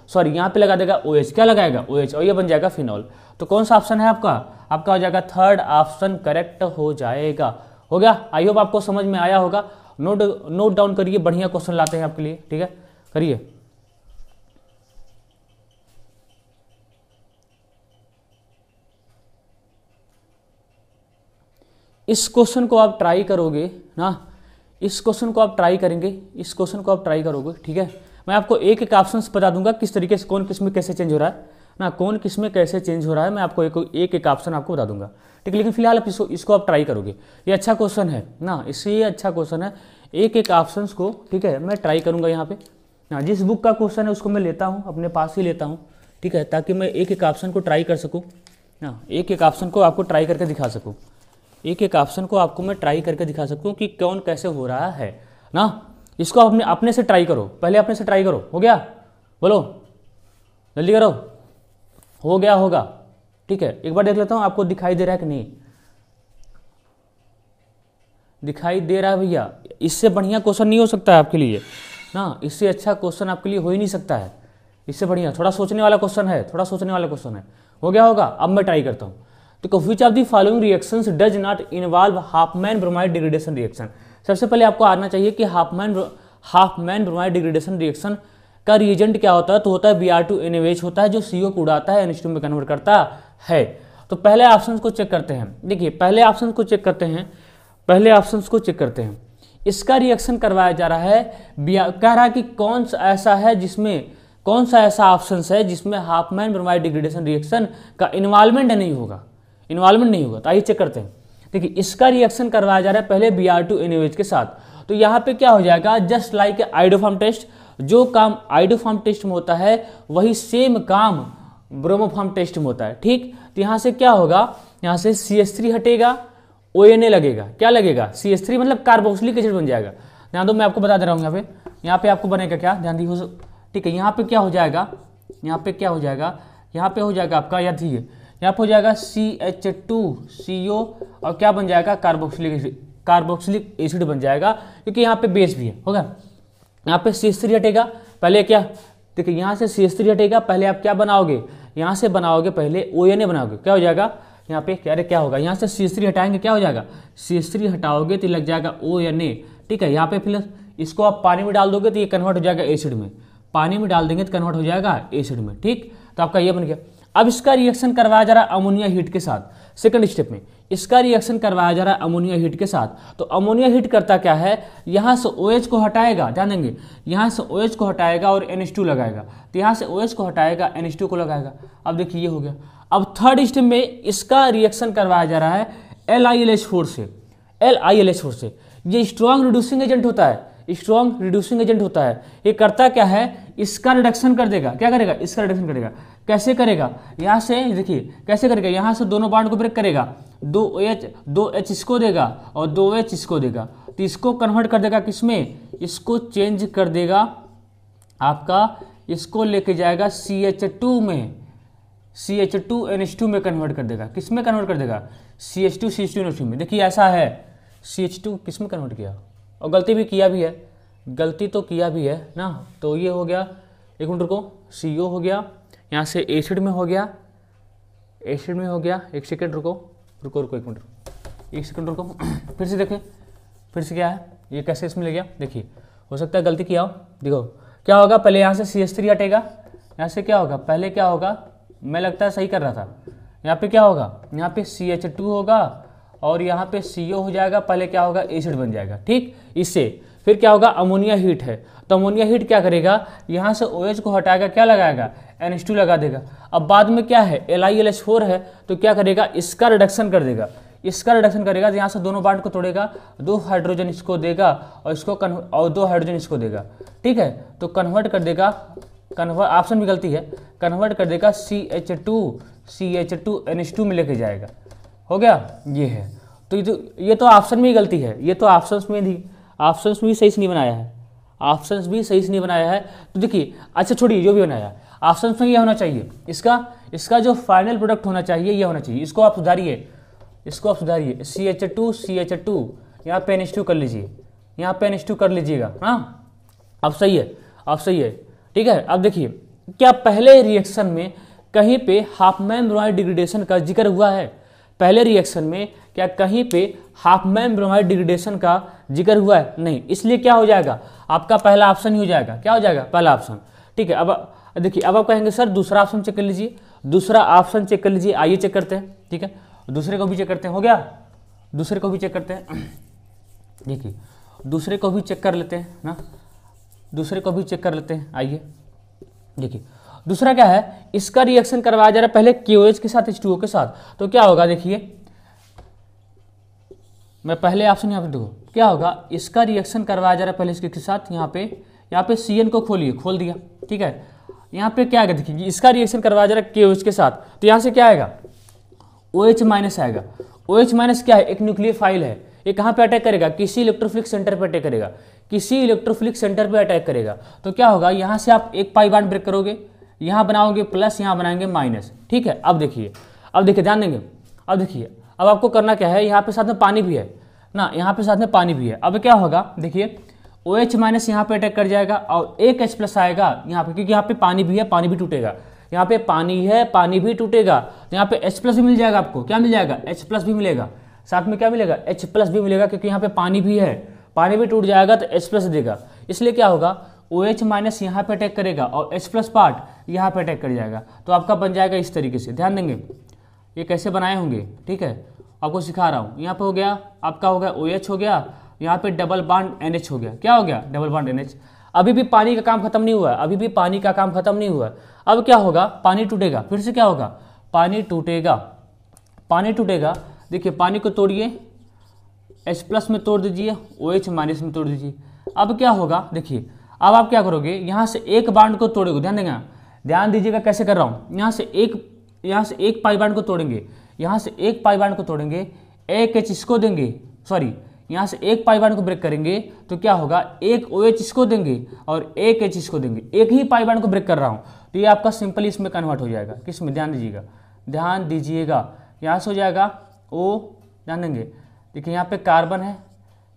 सॉरी यहाँ पे लगा देगा OH। क्या लगाएगा, OH, और ये बन जाएगा फिनॉल। तो कौन सा ऑप्शन है आपका, आपका हो जाएगा थर्ड ऑप्शन करेक्ट हो जाएगा। हो गया, आई होप आपको समझ में आया होगा। नोट डाउन करिए, बढ़िया क्वेश्चन लाते हैं आपके लिए। ठीक है, करिए। इस क्वेश्चन को आप ट्राई करोगे ना, इस क्वेश्चन को आप ट्राई करेंगे, इस क्वेश्चन को आप ट्राई करोगे। ठीक है, मैं आपको एक एक ऑप्शन बता दूंगा किस तरीके से कौन किस में कैसे चेंज हो रहा है ना, कौन किस में कैसे चेंज हो रहा है, मैं आपको एक एक ऑप्शन आपको बता दूंगा। ठीक है, लेकिन फिलहाल आप इसको आप ट्राई करोगे। ये अच्छा क्वेश्चन है ना, इससे ये अच्छा क्वेश्चन है। एक एक ऑप्शन को, ठीक है, मैं ट्राई करूंगा यहाँ पे ना। जिस बुक का क्वेश्चन है उसको मैं लेता हूँ, अपने पास ही लेता हूँ। ठीक है, ताकि मैं एक एक ऑप्शन को ट्राई कर सकूँ ना, एक एक ऑप्शन को आपको ट्राई करके दिखा सकूँ, एक एक ऑप्शन को आपको मैं ट्राई करके दिखा सकूँ कि कौन कैसे हो रहा है ना। इसको अपने से ट्राई करो, पहले अपने से ट्राई करो। हो गया, बोलो जल्दी करो। हो गया होगा। ठीक है, एक बार देख लेता हूँ आपको दिखाई दे रहा है कि नहीं। दिखाई दे रहा है भैया। इससे बढ़िया क्वेश्चन नहीं हो सकता है आपके लिए ना, इससे अच्छा क्वेश्चन आपके लिए हो ही नहीं सकता है। इससे बढ़िया थोड़ा सोचने वाला क्वेश्चन है, थोड़ा सोचने वाला क्वेश्चन है। हो गया होगा, अब मैं ट्राई करता हूँ। तो which of the following reactions does not involve Hopman bromide degradation reaction. सबसे पहले आपको आना चाहिए कि हाफमैन ब्रोमाइड डिग्रेडेशन रिएक्शन का रिएजेंट क्या होता है। तो होता है Br2NaOH होता है, जो CO को उड़ाता है, NH2 में कन्वर्ट करता है। तो पहले ऑप्शन को चेक करते हैं। देखिए पहले ऑप्शन को चेक करते हैं, पहले ऑप्शन को चेक करते हैं। इसका रिएक्शन करवाया जा रहा है, कह रहा है कि कौन सा ऐसा है जिसमें, कौन सा ऐसा ऑप्शन है जिसमें हाफमैन ब्रोमाइड डिग्रेडेशन रिएक्शन का इन्वॉल्वमेंट नहीं होगा, इन्वॉल्वमेंट नहीं होगा। तो आइए चेक करते हैं। देखिए इसका रिएक्शन करवाया जा रहा है पहले Br2NaOH के साथ। तो यहाँ पे क्या हो जाएगा, जस्ट लाइक आइडोफॉर्म टेस्ट, जो काम आइडोफॉर्म टेस्ट में होता है वही सेम काम ब्रोमोफॉर्म टेस्ट में होता है। ठीक, तो यहाँ से क्या होगा, यहाँ से CH3 हटेगा, ONA लगेगा। क्या लगेगा, CH3 मतलब कार्बोक्सिलिक एसिड बन जाएगा। ध्यान दो, मैं आपको बता दे रहा हूँ। यहाँ पे आपको बनेगा क्या, ध्यान दी। ठीक है, यहाँ पे क्या हो जाएगा, यहाँ पे क्या हो जाएगा, यहाँ पे हो जाएगा आपका, याद दीजिए, यहाँ पे हो जाएगा CH2CO और क्या बन जाएगा, कार्बोक्सिलिक एसिड बन जाएगा, क्योंकि यहाँ पे बेस भी है। होगा, यहाँ पे CH3 हटेगा, पहले क्या, देखिए यहाँ से CH3 हटेगा, पहले आप क्या बनाओगे, यहाँ से बनाओगे पहले ONA बनाओगे। क्या हो जाएगा, यहाँ पे क्या होगा, यहाँ से CH3 हटाएंगे, क्या हो जाएगा, CH3 हटाओगे तो लग जाएगा ONA। ठीक है, यहाँ पे फिर इसको आप पानी में डाल दोगे तो ये कन्वर्ट हो जाएगा एसिड में, पानी में डाल देंगे तो कन्वर्ट हो जाएगा एसिड में। ठीक, तो आपका ये बन गया। अब इसका रिएक्शन करवाया जा रहा है अमोनिया हीट के साथ। सेकंड स्टेप में इसका रिएक्शन करवाया जा रहा है अमोनिया हीट के साथ। तो अमोनिया हीट करता क्या है, यहाँ से OH को हटाएगा, ध्यान देंगे, यहाँ से OH को हटाएगा और NH2 लगाएगा। तो यहाँ से OH को हटाएगा, NH2 को लगाएगा। अब देखिए ये हो गया। अब थर्ड स्टेप में इसका रिएक्शन करवाया जा रहा है LiLH4 से, LiLH4 से। ये स्ट्रॉन्ग रिड्यूसिंग एजेंट होता है, स्ट्रॉन्ग रिड्यूसिंग एजेंट होता है। ये करता क्या है, इसका रिडक्शन कर देगा। क्या करेगा, इसका रिडक्शन करेगा। कैसे करेगा, यहाँ से देखिए कैसे करेगा, यहाँ से दोनों बॉन्ड को ब्रेक करेगा, 2H इसको देगा और 2H इसको देगा। तो इसको कन्वर्ट कर देगा किसमें, इसको चेंज कर देगा आपका, इसको लेके जाएगा CH2 में, CH2NH2 में कन्वर्ट कर देगा। किस में कन्वर्ट कर देगा, CH2NH2 में। देखिए ऐसा है, CH2 किस में कन्वर्ट किया, और गलती भी किया भी है, गलती तो किया भी है ना। तो ये हो गया, एक मिनट रुको, CO हो गया, यहाँ से एसिड में हो गया, एसिड में हो गया। एक सेकेंड रुको, एक मिनट, एक सेकंड रुको, फिर से देखें, फिर से क्या है, ये कैसे इसमें ले गया। देखिए हो सकता है गलती किया हो। देखो क्या होगा, पहले यहाँ से CH3 हटेगा, यहाँ से क्या होगा, पहले क्या होगा, मैं लगता है सही कर रहा था, यहाँ पे क्या होगा, यहाँ पे CH2 होगा और यहाँ पे CO हो जाएगा, पहले क्या होगा, एसिड बन जाएगा। ठीक, इससे फिर क्या होगा, अमोनिया हीट है। तो अमोनिया हीट क्या करेगा, यहाँ से OH को हटाएगा, क्या लगाएगा, NH2 लगा देगा। अब बाद में क्या है, LiLH4 है, तो क्या करेगा, इसका रिडक्शन कर देगा, इसका रिडक्शन करेगा। तो यहाँ से दोनों बॉन्ड को तोड़ेगा, 2 हाइड्रोजन इसको देगा और इसको और 2 हाइड्रोजन इसको देगा। ठीक है, तो कन्वर्ट कर देगा, कन्वर्ट ऑप्शन भी गलती है, कन्वर्ट कर देगा CH2NH2 में लेके जाएगा। हो गया, ये है। तो ये तो ऑप्शन में ही गलती है, ये तो ऑप्शंस में भी सही से नहीं बनाया है, ऑप्शन भी सही से नहीं बनाया है। तो देखिए, अच्छा छोड़िए जो भी बनाया, ऑप्शन में ये होना चाहिए, इसका जो फाइनल प्रोडक्ट होना चाहिए ये होना चाहिए। इसको आप सुधारिए, CH2 यहाँ पे NH2 कर लीजिए, यहाँ पे NH2 कर लीजिएगा। हाँ, अब सही है, ठीक है। अब देखिए, क्या पहले रिएक्शन में कहीं पे हाफमैन ब्रोमाइड डिग्रेडेशन का जिक्र हुआ है? पहले रिएक्शन में क्या कहीं पे हाफमैन ब्रोमाइड डिग्रेडेशन का जिक्र हुआ है? नहीं। इसलिए क्या हो जाएगा, आपका पहला ऑप्शन ही हो जाएगा। क्या हो जाएगा? पहला ऑप्शन। ठीक है। अब देखिए, अब आप कहेंगे सर दूसरा ऑप्शन चेक कर लीजिए, दूसरा ऑप्शन चेक कर लीजिए। आइए चेक करते हैं। ठीक है, दूसरे को भी चेक करते हैं। हो गया, दूसरे को भी चेक करते हैं। देखिए, दूसरे को भी चेक कर लेते हैं ना, दूसरे को भी चेक कर लेते हैं। आइए देखिए, दूसरा क्या है, इसका रिएक्शन करवाया जा रहा है पहले KOH के साथ H2O के साथ। तो क्या होगा, देखिए मैं पहले ऑप्शन यहाँ पे देखो क्या होगा, इसका रिएक्शन करवाया जा रहा है पहले इसके साथ। यहाँ पे CN को खोल दिया। ठीक है, यहाँ पे क्या आएगा, देखिए इसका रिएक्शन करवाया जा रहा है KOH के साथ। तो यहाँ से क्या आएगा, OH माइनस आएगा। OH माइनस क्या है, एक न्यूक्लियोफाइल है। ये कहाँ पे अटैक करेगा, किसी इलेक्ट्रोफिलिक सेंटर पे अटैक करेगा, किसी इलेक्ट्रोफिलिक सेंटर पे अटैक करेगा। तो क्या होगा, यहाँ से आप एक पाई बॉन्ड ब्रेक करोगे, यहाँ बनाओगे प्लस, यहाँ बनाएंगे माइनस। ठीक है, अब देखिए ध्यान देंगे। अब देखिए, अब आपको करना क्या है, यहाँ पे साथ में पानी भी है ना, यहाँ पे साथ में पानी भी है। अब क्या होगा, देखिए OH माइनस यहाँ पे अटैक कर जाएगा और एक H प्लस आएगा यहाँ पे, क्योंकि यहाँ पे पानी भी है, पानी भी टूटेगा। यहाँ पे पानी है, पानी भी टूटेगा। तो यहाँ पे H प्लस भी मिल जाएगा आपको। क्या मिल जाएगा, H प्लस भी मिलेगा। साथ में क्या मिलेगा, H प्लस भी मिलेगा, क्योंकि यहाँ पे पानी भी है, पानी भी टूट जाएगा तो H प्लस देगा। इसलिए क्या होगा, OH माइनस यहाँ पे अटैक करेगा और H प्लस पार्ट यहाँ पे अटैक कर जाएगा। तो आपका बन जाएगा इस तरीके से। ध्यान देंगे ये कैसे बनाए होंगे। ठीक है, आपको सिखा रहा हूँ। यहाँ पे हो गया आपका, हो गया OH हो गया, यहाँ पे डबल बॉन्ड NH हो गया। क्या हो गया, डबल बॉन्ड NH। अभी भी पानी का काम खत्म नहीं हुआ है, अभी भी पानी का काम खत्म नहीं हुआ है। अब क्या होगा, पानी टूटेगा। फिर से क्या होगा, पानी टूटेगा। देखिए, पानी को तोड़िए, H प्लस में तोड़ दीजिए, OH माइनस में तोड़ दीजिए। अब क्या होगा, देखिए अब आप क्या करोगे, यहाँ से एक बॉन्ड को तोड़ोगे। ध्यान दीजिएगा कैसे कर रहा हूँ। यहाँ से एक पाई बॉन्ड को तोड़ेंगे, यहाँ से एक पाई बॉन्ड को तोड़ेंगे, एक H इसको देंगे, सॉरी यहाँ से एक पाई बॉन्ड को ब्रेक करेंगे। तो क्या होगा, एक OH इसको देंगे और एक H इसको देंगे। एक ही पाई बॉन्ड को ब्रेक कर रहा हूँ, तो ये आपका सिंपली इसमें कन्वर्ट हो जाएगा। किसमें, ध्यान दीजिएगा। यहाँ से हो जाएगा O, ध्यान देंगे। देखिए यहाँ पे कार्बन है,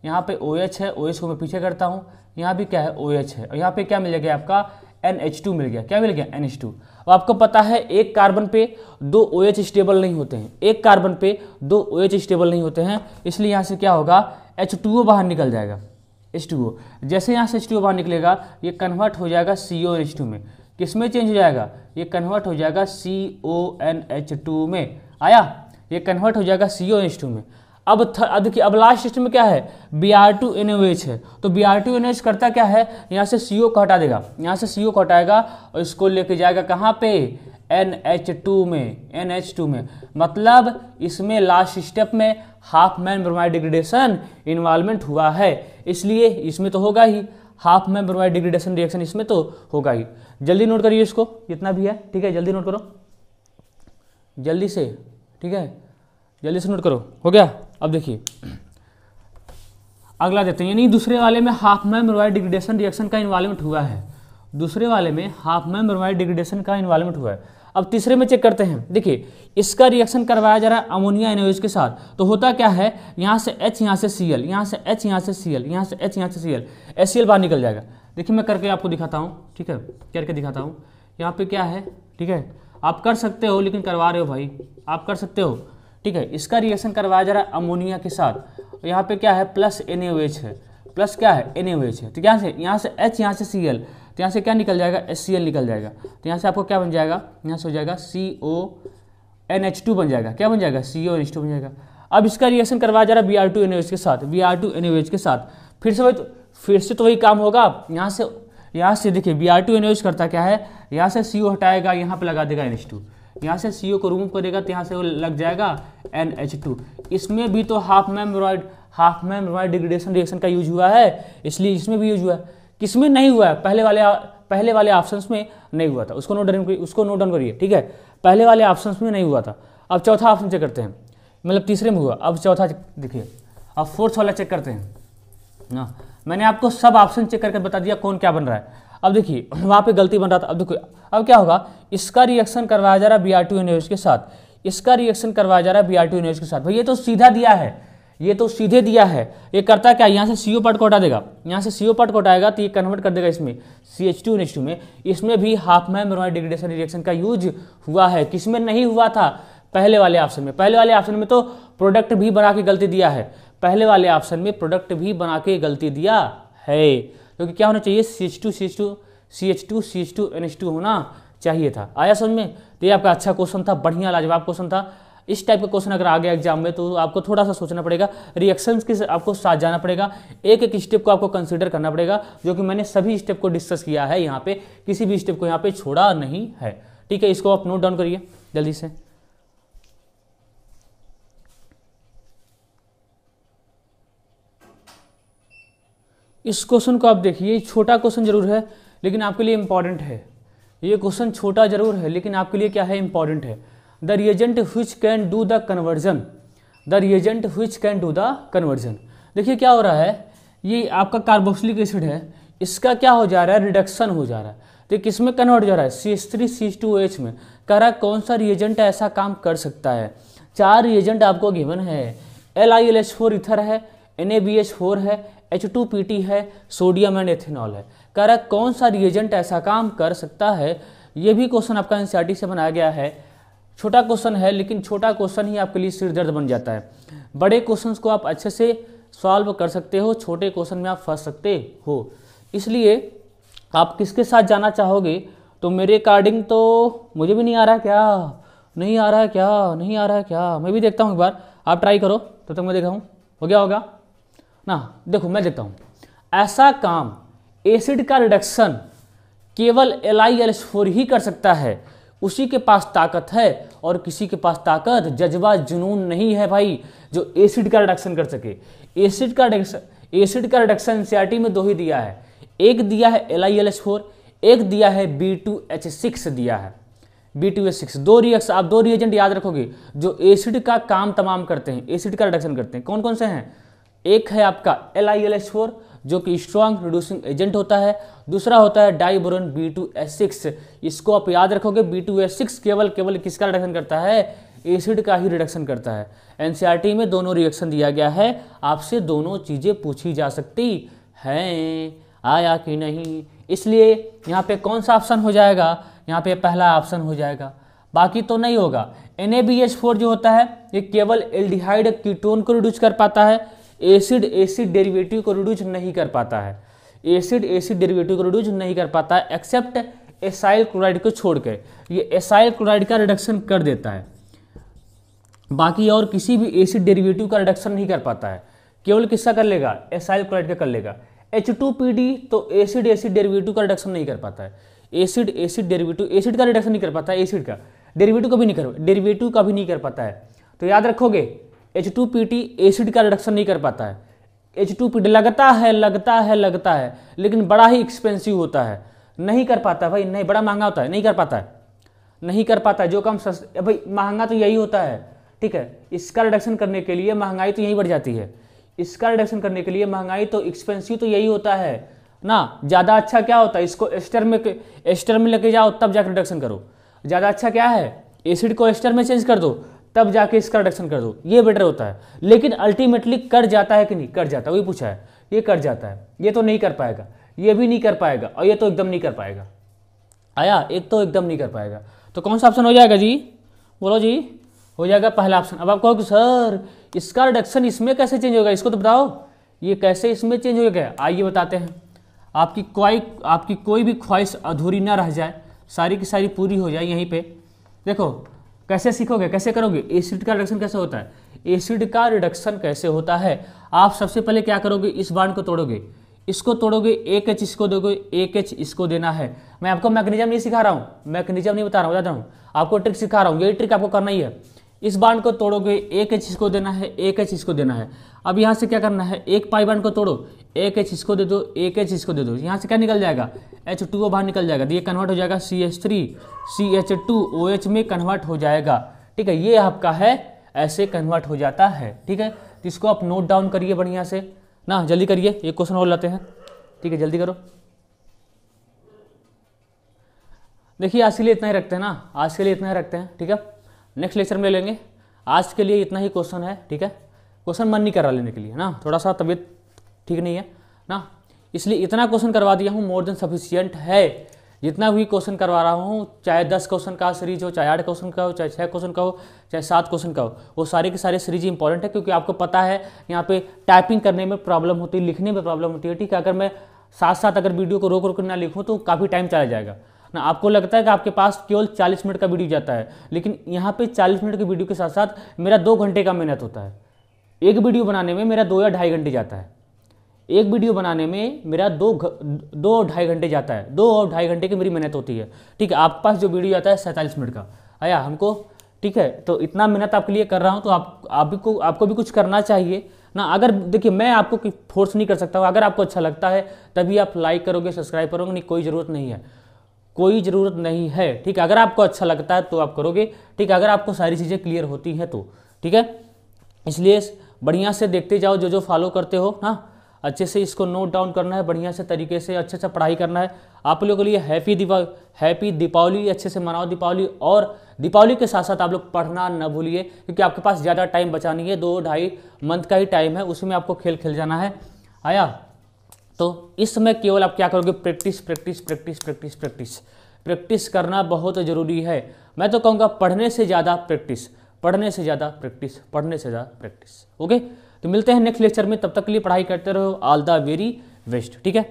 यहाँ पे OH है, OH को मैं पीछे करता हूँ, यहाँ भी क्या है, OH है, और यहाँ पे क्या मिल गया आपका, NH2 मिल गया। क्या मिल गया, NH2। अब आपको पता है एक कार्बन पे दो OH स्टेबल नहीं होते हैं, एक कार्बन पे दो OH स्टेबल नहीं होते हैं। इसलिए यहाँ से क्या होगा, H2O बाहर निकल जाएगा, H2O। जैसे यहाँ से H2O बाहर निकलेगा, ये कन्वर्ट हो जाएगा CONH2 में। किस में चेंज हो जाएगा, ये कन्वर्ट हो जाएगा CONH2 में। आया, ये कन्वर्ट हो जाएगा CONH2 में। अब देखिए, अब लास्ट स्टेज में क्या है, Br2NaOH है। तो Br2NaOH करता क्या है, यहाँ से CO को हटा देगा, यहाँ से CO को हटाएगा और इसको लेके जाएगा कहाँ पे, NH2 में। मतलब इसमें लास्ट स्टेप में हाफमैन ब्रोमाइड डिग्रेडेशन इन्वॉल्वमेंट हुआ है, इसलिए इसमें तो होगा ही हाफमैन ब्रोमाइड डिग्रेडेशन रिएक्शन, इसमें तो होगा ही। जल्दी नोट करिए इसको, जितना भी है। ठीक है, जल्दी नोट करो, जल्दी से। ठीक है, जल्दी से नोट करो। हो गया। अब देखिए अगला देते हैं, यानी दूसरे वाले में हाफमैन ब्रोमाइड डिग्रेडेशन रिएक्शन का इन्वॉल्वमेंट हुआ है। दूसरे वाले में हाफमैन ब्रोमाइड डिग्रेडेशन का इन्वॉल्वमेंट हुआ है। अब तीसरे में चेक करते हैं। देखिए, इसका रिएक्शन करवाया जा रहा है अमोनिया NaOH के साथ। तो होता क्या है, यहाँ से H, यहाँ से Cl, यहाँ से H, यहाँ से Cl, यहाँ से H, यहाँ से Cl, HCl बाहर निकल जाएगा। देखिए मैं करके आपको दिखाता हूँ। ठीक है, करके दिखाता हूँ। यहाँ पे क्या है, ठीक है, आप कर सकते हो, लेकिन करवा रहे हो भाई, आप कर सकते हो। ठीक है, इसका रिएक्शन करवाया जा रहा है अमोनिया के साथ। यहाँ पे क्या है, प्लस NaOH है, प्लस क्या है, NaOH है। तो यहाँ से H, यहाँ से Cl, तो यहाँ से क्या निकल जाएगा, HCl निकल जाएगा। तो यहाँ से आपको क्या बन जाएगा, यहाँ से हो जाएगा CONH2 बन जाएगा। क्या बन जाएगा, CONH2 बन जाएगा। अब इसका रिएक्शन करवाया जा रहा है Br2NaOH के साथ, Br2NaOH के साथ। फिर से तो वही काम होगा। यहाँ से देखिए Br2NaOH करता क्या है, यहाँ से CO हटाएगा, यहाँ पे लगा देगा NH2, यहाँ से CO को रिमूव करेगा, तो यहाँ से वो लग जाएगा NH2। इसमें भी तो हाफमैन ब्रोमाइड डिग्रेडेशन रिएक्शन का यूज हुआ है, इसलिए इसमें भी यूज हुआ है। किसमें नहीं हुआ है, पहले वाले ऑप्शंस में नहीं हुआ था, उसको नोट डाउन करिए। ठीक है, पहले वाले ऑप्शंस में नहीं हुआ था। अब चौथा ऑप्शन चेक करते हैं, मतलब तीसरे में हुआ, अब चौथा देखिए। अब फोर्थ वाला चेक करते हैं ना। मैंने आपको सब ऑप्शन चेक करके बता दिया कौन क्या बन रहा है। अब देखिए वहाँ पे गलती बन रहा था, अब देखो अब क्या होगा, इसका रिएक्शन करवाया जा रहा है Br2NaOH के साथ, इसका रिएक्शन करवाया जा रहा है Br2NaOH के साथ। भाई ये तो सीधा दिया है, ये तो सीधे दिया है। ये करता क्या, यहाँ से CO पार्ट को हटा देगा, यहाँ से CO पार्ट को हटाएगा तो ये कन्वर्ट कर देगा इसमें CH2NH2 में। इसमें भी हाफमैन ब्रोमाइड डिग्रेडेशन रिएक्शन का यूज हुआ है, किसमें नहीं हुआ था, पहले वाले ऑप्शन में। पहले वाले ऑप्शन में तो प्रोडक्ट भी बना के गलती दिया है, पहले वाले ऑप्शन में प्रोडक्ट भी बना के गलती दिया है, क्योंकि क्या होना चाहिए CH2NH2 होना चाहिए था। आया समझ में? तो ये आपका अच्छा क्वेश्चन था, बढ़िया लाजवाब क्वेश्चन था। इस टाइप का क्वेश्चन अगर आ गया एग्जाम में तो आपको थोड़ा सा सोचना पड़ेगा, रिएक्शंस के आपको साथ जाना पड़ेगा, एक एक स्टेप को आपको कंसीडर करना पड़ेगा, जो कि मैंने सभी स्टेप को डिस्कस किया है यहाँ पे, किसी भी स्टेप को यहाँ पे छोड़ा नहीं है। ठीक है, इसको आप नोट डाउन करिए जल्दी से। इस क्वेश्चन को आप देखिए, छोटा क्वेश्चन जरूर है लेकिन आपके लिए इंपॉर्टेंट है। ये क्वेश्चन छोटा जरूर है लेकिन आपके लिए क्या है, इंपॉर्टेंट है। The reagent which can do the conversion, the reagent which can do the conversion. देखिए क्या हो रहा है, ये आपका कार्बोक्सिलिक एसिड है, इसका क्या हो जा रहा है, रिडक्शन हो जा रहा है। तो किस में कन्वर्ट हो जा रहा है, CH3CH2OH में। कह रहा है कौन सा रिएजेंट ऐसा काम कर सकता है। 4 रिएजेंट आपको गिवन है, LiLH4 इथर है, NaBH4 है, H2PT है, सोडियम एंड एथेनॉल है। कह रहा है कौन सा रिएजेंट ऐसा काम कर सकता है। ये भी क्वेश्चन आपका एनसीईआरटी से बनाया गया है। छोटा क्वेश्चन है लेकिन छोटा क्वेश्चन ही आपके लिए सिर दर्द बन जाता है। बड़े क्वेश्चंस को आप अच्छे से सॉल्व कर सकते हो, छोटे क्वेश्चन में आप फंस सकते हो। इसलिए आप किसके साथ जाना चाहोगे, तो मेरे अकॉर्डिंग तो मुझे भी नहीं आ रहा है क्या, नहीं आ रहा है क्या, नहीं आ रहा है क्या, मैं भी देखता हूँ एक बार, आप ट्राई करो तब तक मैं देखा हूँ हो गया होगा ना। देखो मैं देखता हूँ, ऐसा काम एसिड का रिडक्शन केवल LiLH4 ही कर सकता है, उसी के पास ताकत है, और किसी के पास ताकत जज्बा जुनून नहीं है भाई जो एसिड का रिडक्शन कर सके। एसिड का रिडक्शन एनसीईआरटी में 2 ही दिया है, एक दिया है LiLH4, एक दिया है B2H6 दिया है, B2H6। 2 रिएक्शन, आप 2 रिएजेंट याद रखोगे जो एसिड का काम तमाम करते हैं, एसिड का रिडक्शन करते हैं। कौन कौन से हैं, एक है आपका LiLH4 जो कि स्ट्रॉन्ग रिड्यूसिंग एजेंट होता है, दूसरा होता है डाइबोरोन B2H6। इसको आप याद रखोगे, B2H6 केवल किसका रिडक्शन करता है, एसिड का ही रिडक्शन करता है। एनसीईआरटी में दोनों रिएक्शन दिया गया है, आपसे दोनों चीजें पूछी जा सकती हैं, आया कि नहीं। इसलिए यहाँ पे कौन सा ऑप्शन हो जाएगा, यहाँ पे पहला ऑप्शन हो जाएगा, बाकी तो नहीं होगा। NaBH4 जो होता है ये केवल एल्डिहाइड कीटोन को रिड्यूस कर पाता है, एसिड डेरिवेटिव को रिड्यूस नहीं कर पाता है, एसिड डेरिवेटिव को रिड्यूस नहीं कर पाता है, एक्सेप्ट एसाइल क्लोराइड को छोड़कर। ये एसाइल क्लोराइड का रिडक्शन कर देता है, बाकी और किसी भी एसिड डेरिवेटिव का रिडक्शन नहीं कर पाता है, केवल किसका कर लेगा, एसाइल क्लोराइड का कर लेगा। H2PD तो एसिड डेरिवेटिव का रिडक्शन नहीं कर पाता है, एसिड डेरिवेटिव एसिड का रिडक्शन नहीं कर पाता है, एसिड का डेरिवेटिव का भी नहीं कर पाता है। तो याद रखोगे H2PT एसिड का रिडक्शन नहीं कर पाता है, H2PD लगता है लेकिन बड़ा ही एक्सपेंसिव होता है, नहीं कर पाता भाई, नहीं, बड़ा महंगा होता है, नहीं कर पाता है। जो काम भाई महंगा तो यही होता है, ठीक है, इसका रिडक्शन करने के लिए महंगाई तो यही बढ़ जाती है, इसका रिडक्शन करने के लिए महंगाई तो एक्सपेंसिव तो यही होता है ना। ज़्यादा अच्छा क्या होता है, इसको एस्टर में लेके जाओ तब जाकर रिडक्शन करो। ज़्यादा अच्छा क्या है, एसिड को एस्टर में चेंज कर दो तब जाके इसका रिडक्शन कर दो, ये बेटर होता है। लेकिन अल्टीमेटली कर जाता है कि नहीं, कर जाता है, वही पूछा है, ये कर जाता है, ये तो नहीं कर पाएगा, ये भी नहीं कर पाएगा, और ये तो एकदम नहीं कर पाएगा। आया, एक तो एकदम नहीं कर पाएगा। तो कौन सा ऑप्शन हो जाएगा जी, बोलो जी, हो जाएगा पहला ऑप्शन। अब आप कहोगे सर इसका रिडक्शन इसमें कैसे चेंज होगा, इसको तो बताओ, ये कैसे इसमें चेंज हो गया। आइए बताते हैं, आपकी कोई भी ख्वाहिश अधूरी ना रह जाए, सारी की सारी पूरी हो जाए यहीं पे। देखो कैसे सीखोगे, कैसे करोगे, एसिड का रिडक्शन कैसे होता है, एसिड का रिडक्शन कैसे होता है। आप सबसे पहले क्या करोगे, इस बॉन्ड को तोड़ोगे, इसको तोड़ोगे, एक H इसको दोगे, एक H इसको देना है। मैं आपको मैकेनिज्म नहीं सिखा रहा हूँ, मैकेनिज्म नहीं बता रहा हूँ, बता रहा हूँ, आपको ट्रिक सिखा रहा हूँ, यही ट्रिक आपको करना ही है। इस बॉन्ड को तोड़ोगे, एक H इसको देना है, एक H इसको देना है। अब यहाँ से क्या करना है, एक पाई बॉन्ड को तोड़ो, एक H इसको दे दो, एक H इसको दे दो, यहाँ से क्या निकल जाएगा, H2O बाहर निकल जाएगा, ये कन्वर्ट हो जाएगा CH3CH2OH में कन्वर्ट हो जाएगा। ठीक है, ये आपका है, ऐसे कन्वर्ट हो जाता है। ठीक है, तो इसको आप नोट डाउन करिए बढ़िया से, ना। जल्दी करिए, एक क्वेश्चन और लाते हैं, ठीक है, जल्दी करो। देखिए आज के लिए इतना ही रखते हैं ना, आज के लिए इतना ही रखते हैं, ठीक है। नेक्स्ट लेक्चर में ले लेंगे। आज के लिए इतना ही क्वेश्चन है, ठीक है। क्वेश्चन मन नहीं कर रहा लेने के लिए ना, थोड़ा सा तबीयत ठीक नहीं है ना, इसलिए इतना क्वेश्चन करवा दिया हूँ, मोर देन सफिशियंट है। जितना भी क्वेश्चन करवा रहा हूँ, चाहे 10 क्वेश्चन का सीरीज हो, चाहे 8 क्वेश्चन का हो, चाहे 6 क्वेश्चन का हो, चाहे 7 क्वेश्चन का हो, वो सारे के सारे सीरीज इंपॉर्टेंट है, क्योंकि आपको पता है यहाँ पे टाइपिंग करने में प्रॉब्लम होती है, लिखने में प्रॉब्लम होती है, ठीक है। अगर मैं साथ साथ अगर वीडियो को रोक रोक ना लिखूँ तो काफ़ी टाइम चला जाएगा ना। आपको लगता है कि आपके पास केवल 40 मिनट का वीडियो जाता है, लेकिन यहाँ पे 40 मिनट की वीडियो के साथ साथ मेरा 2 घंटे का मेहनत होता है। एक वीडियो बनाने में मेरा 2 या ढाई घंटे जाता है। एक वीडियो बनाने में मेरा 2 ढाई घंटे जाता है, 2 और ढाई घंटे की मेरी मेहनत होती है, ठीक है। आपके पास जो वीडियो आता है 47 मिनट का आया हमको, ठीक है। तो इतना मेहनत आपके लिए कर रहा हूँ, तो आपको भी कुछ करना चाहिए ना। अगर देखिए मैं आपको फोर्स नहीं कर सकता हूँ, अगर आपको अच्छा लगता है तभी आप लाइक करोगे, सब्सक्राइब करोगे, नहीं कोई ज़रूरत नहीं है, कोई ज़रूरत नहीं है, ठीक है। अगर आपको अच्छा लगता है तो आप करोगे, ठीक है। अगर आपको सारी चीज़ें क्लियर होती हैं तो, ठीक है। इसलिए बढ़िया से देखते जाओ, जो फॉलो करते हो ना, अच्छे से इसको नोट डाउन करना है, बढ़िया से तरीके से अच्छे से पढ़ाई करना है। आप लोगों के लिए हैप्पी दीपावली, अच्छे से मनाओ दीपावली, और दीपावली के साथ साथ आप लोग पढ़ना न भूलिए, क्योंकि आपके पास ज़्यादा टाइम बचा नहीं है, 2-2.5 मंथ का ही टाइम है, उसमें आपको खेल जाना है आया। तो इस समय केवल आप क्या करोगे, practice practice practice practice practice practice करना बहुत ज़रूरी है। मैं तो कहूँगा पढ़ने से ज़्यादा प्रैक्टिस, पढ़ने से ज़्यादा प्रैक्टिस, पढ़ने से ज़्यादा प्रैक्टिस। ओके, तो मिलते हैं नेक्स्ट लेक्चर में, तब तक के लिए पढ़ाई करते रहो। ऑल द वेरी बेस्ट, ठीक है।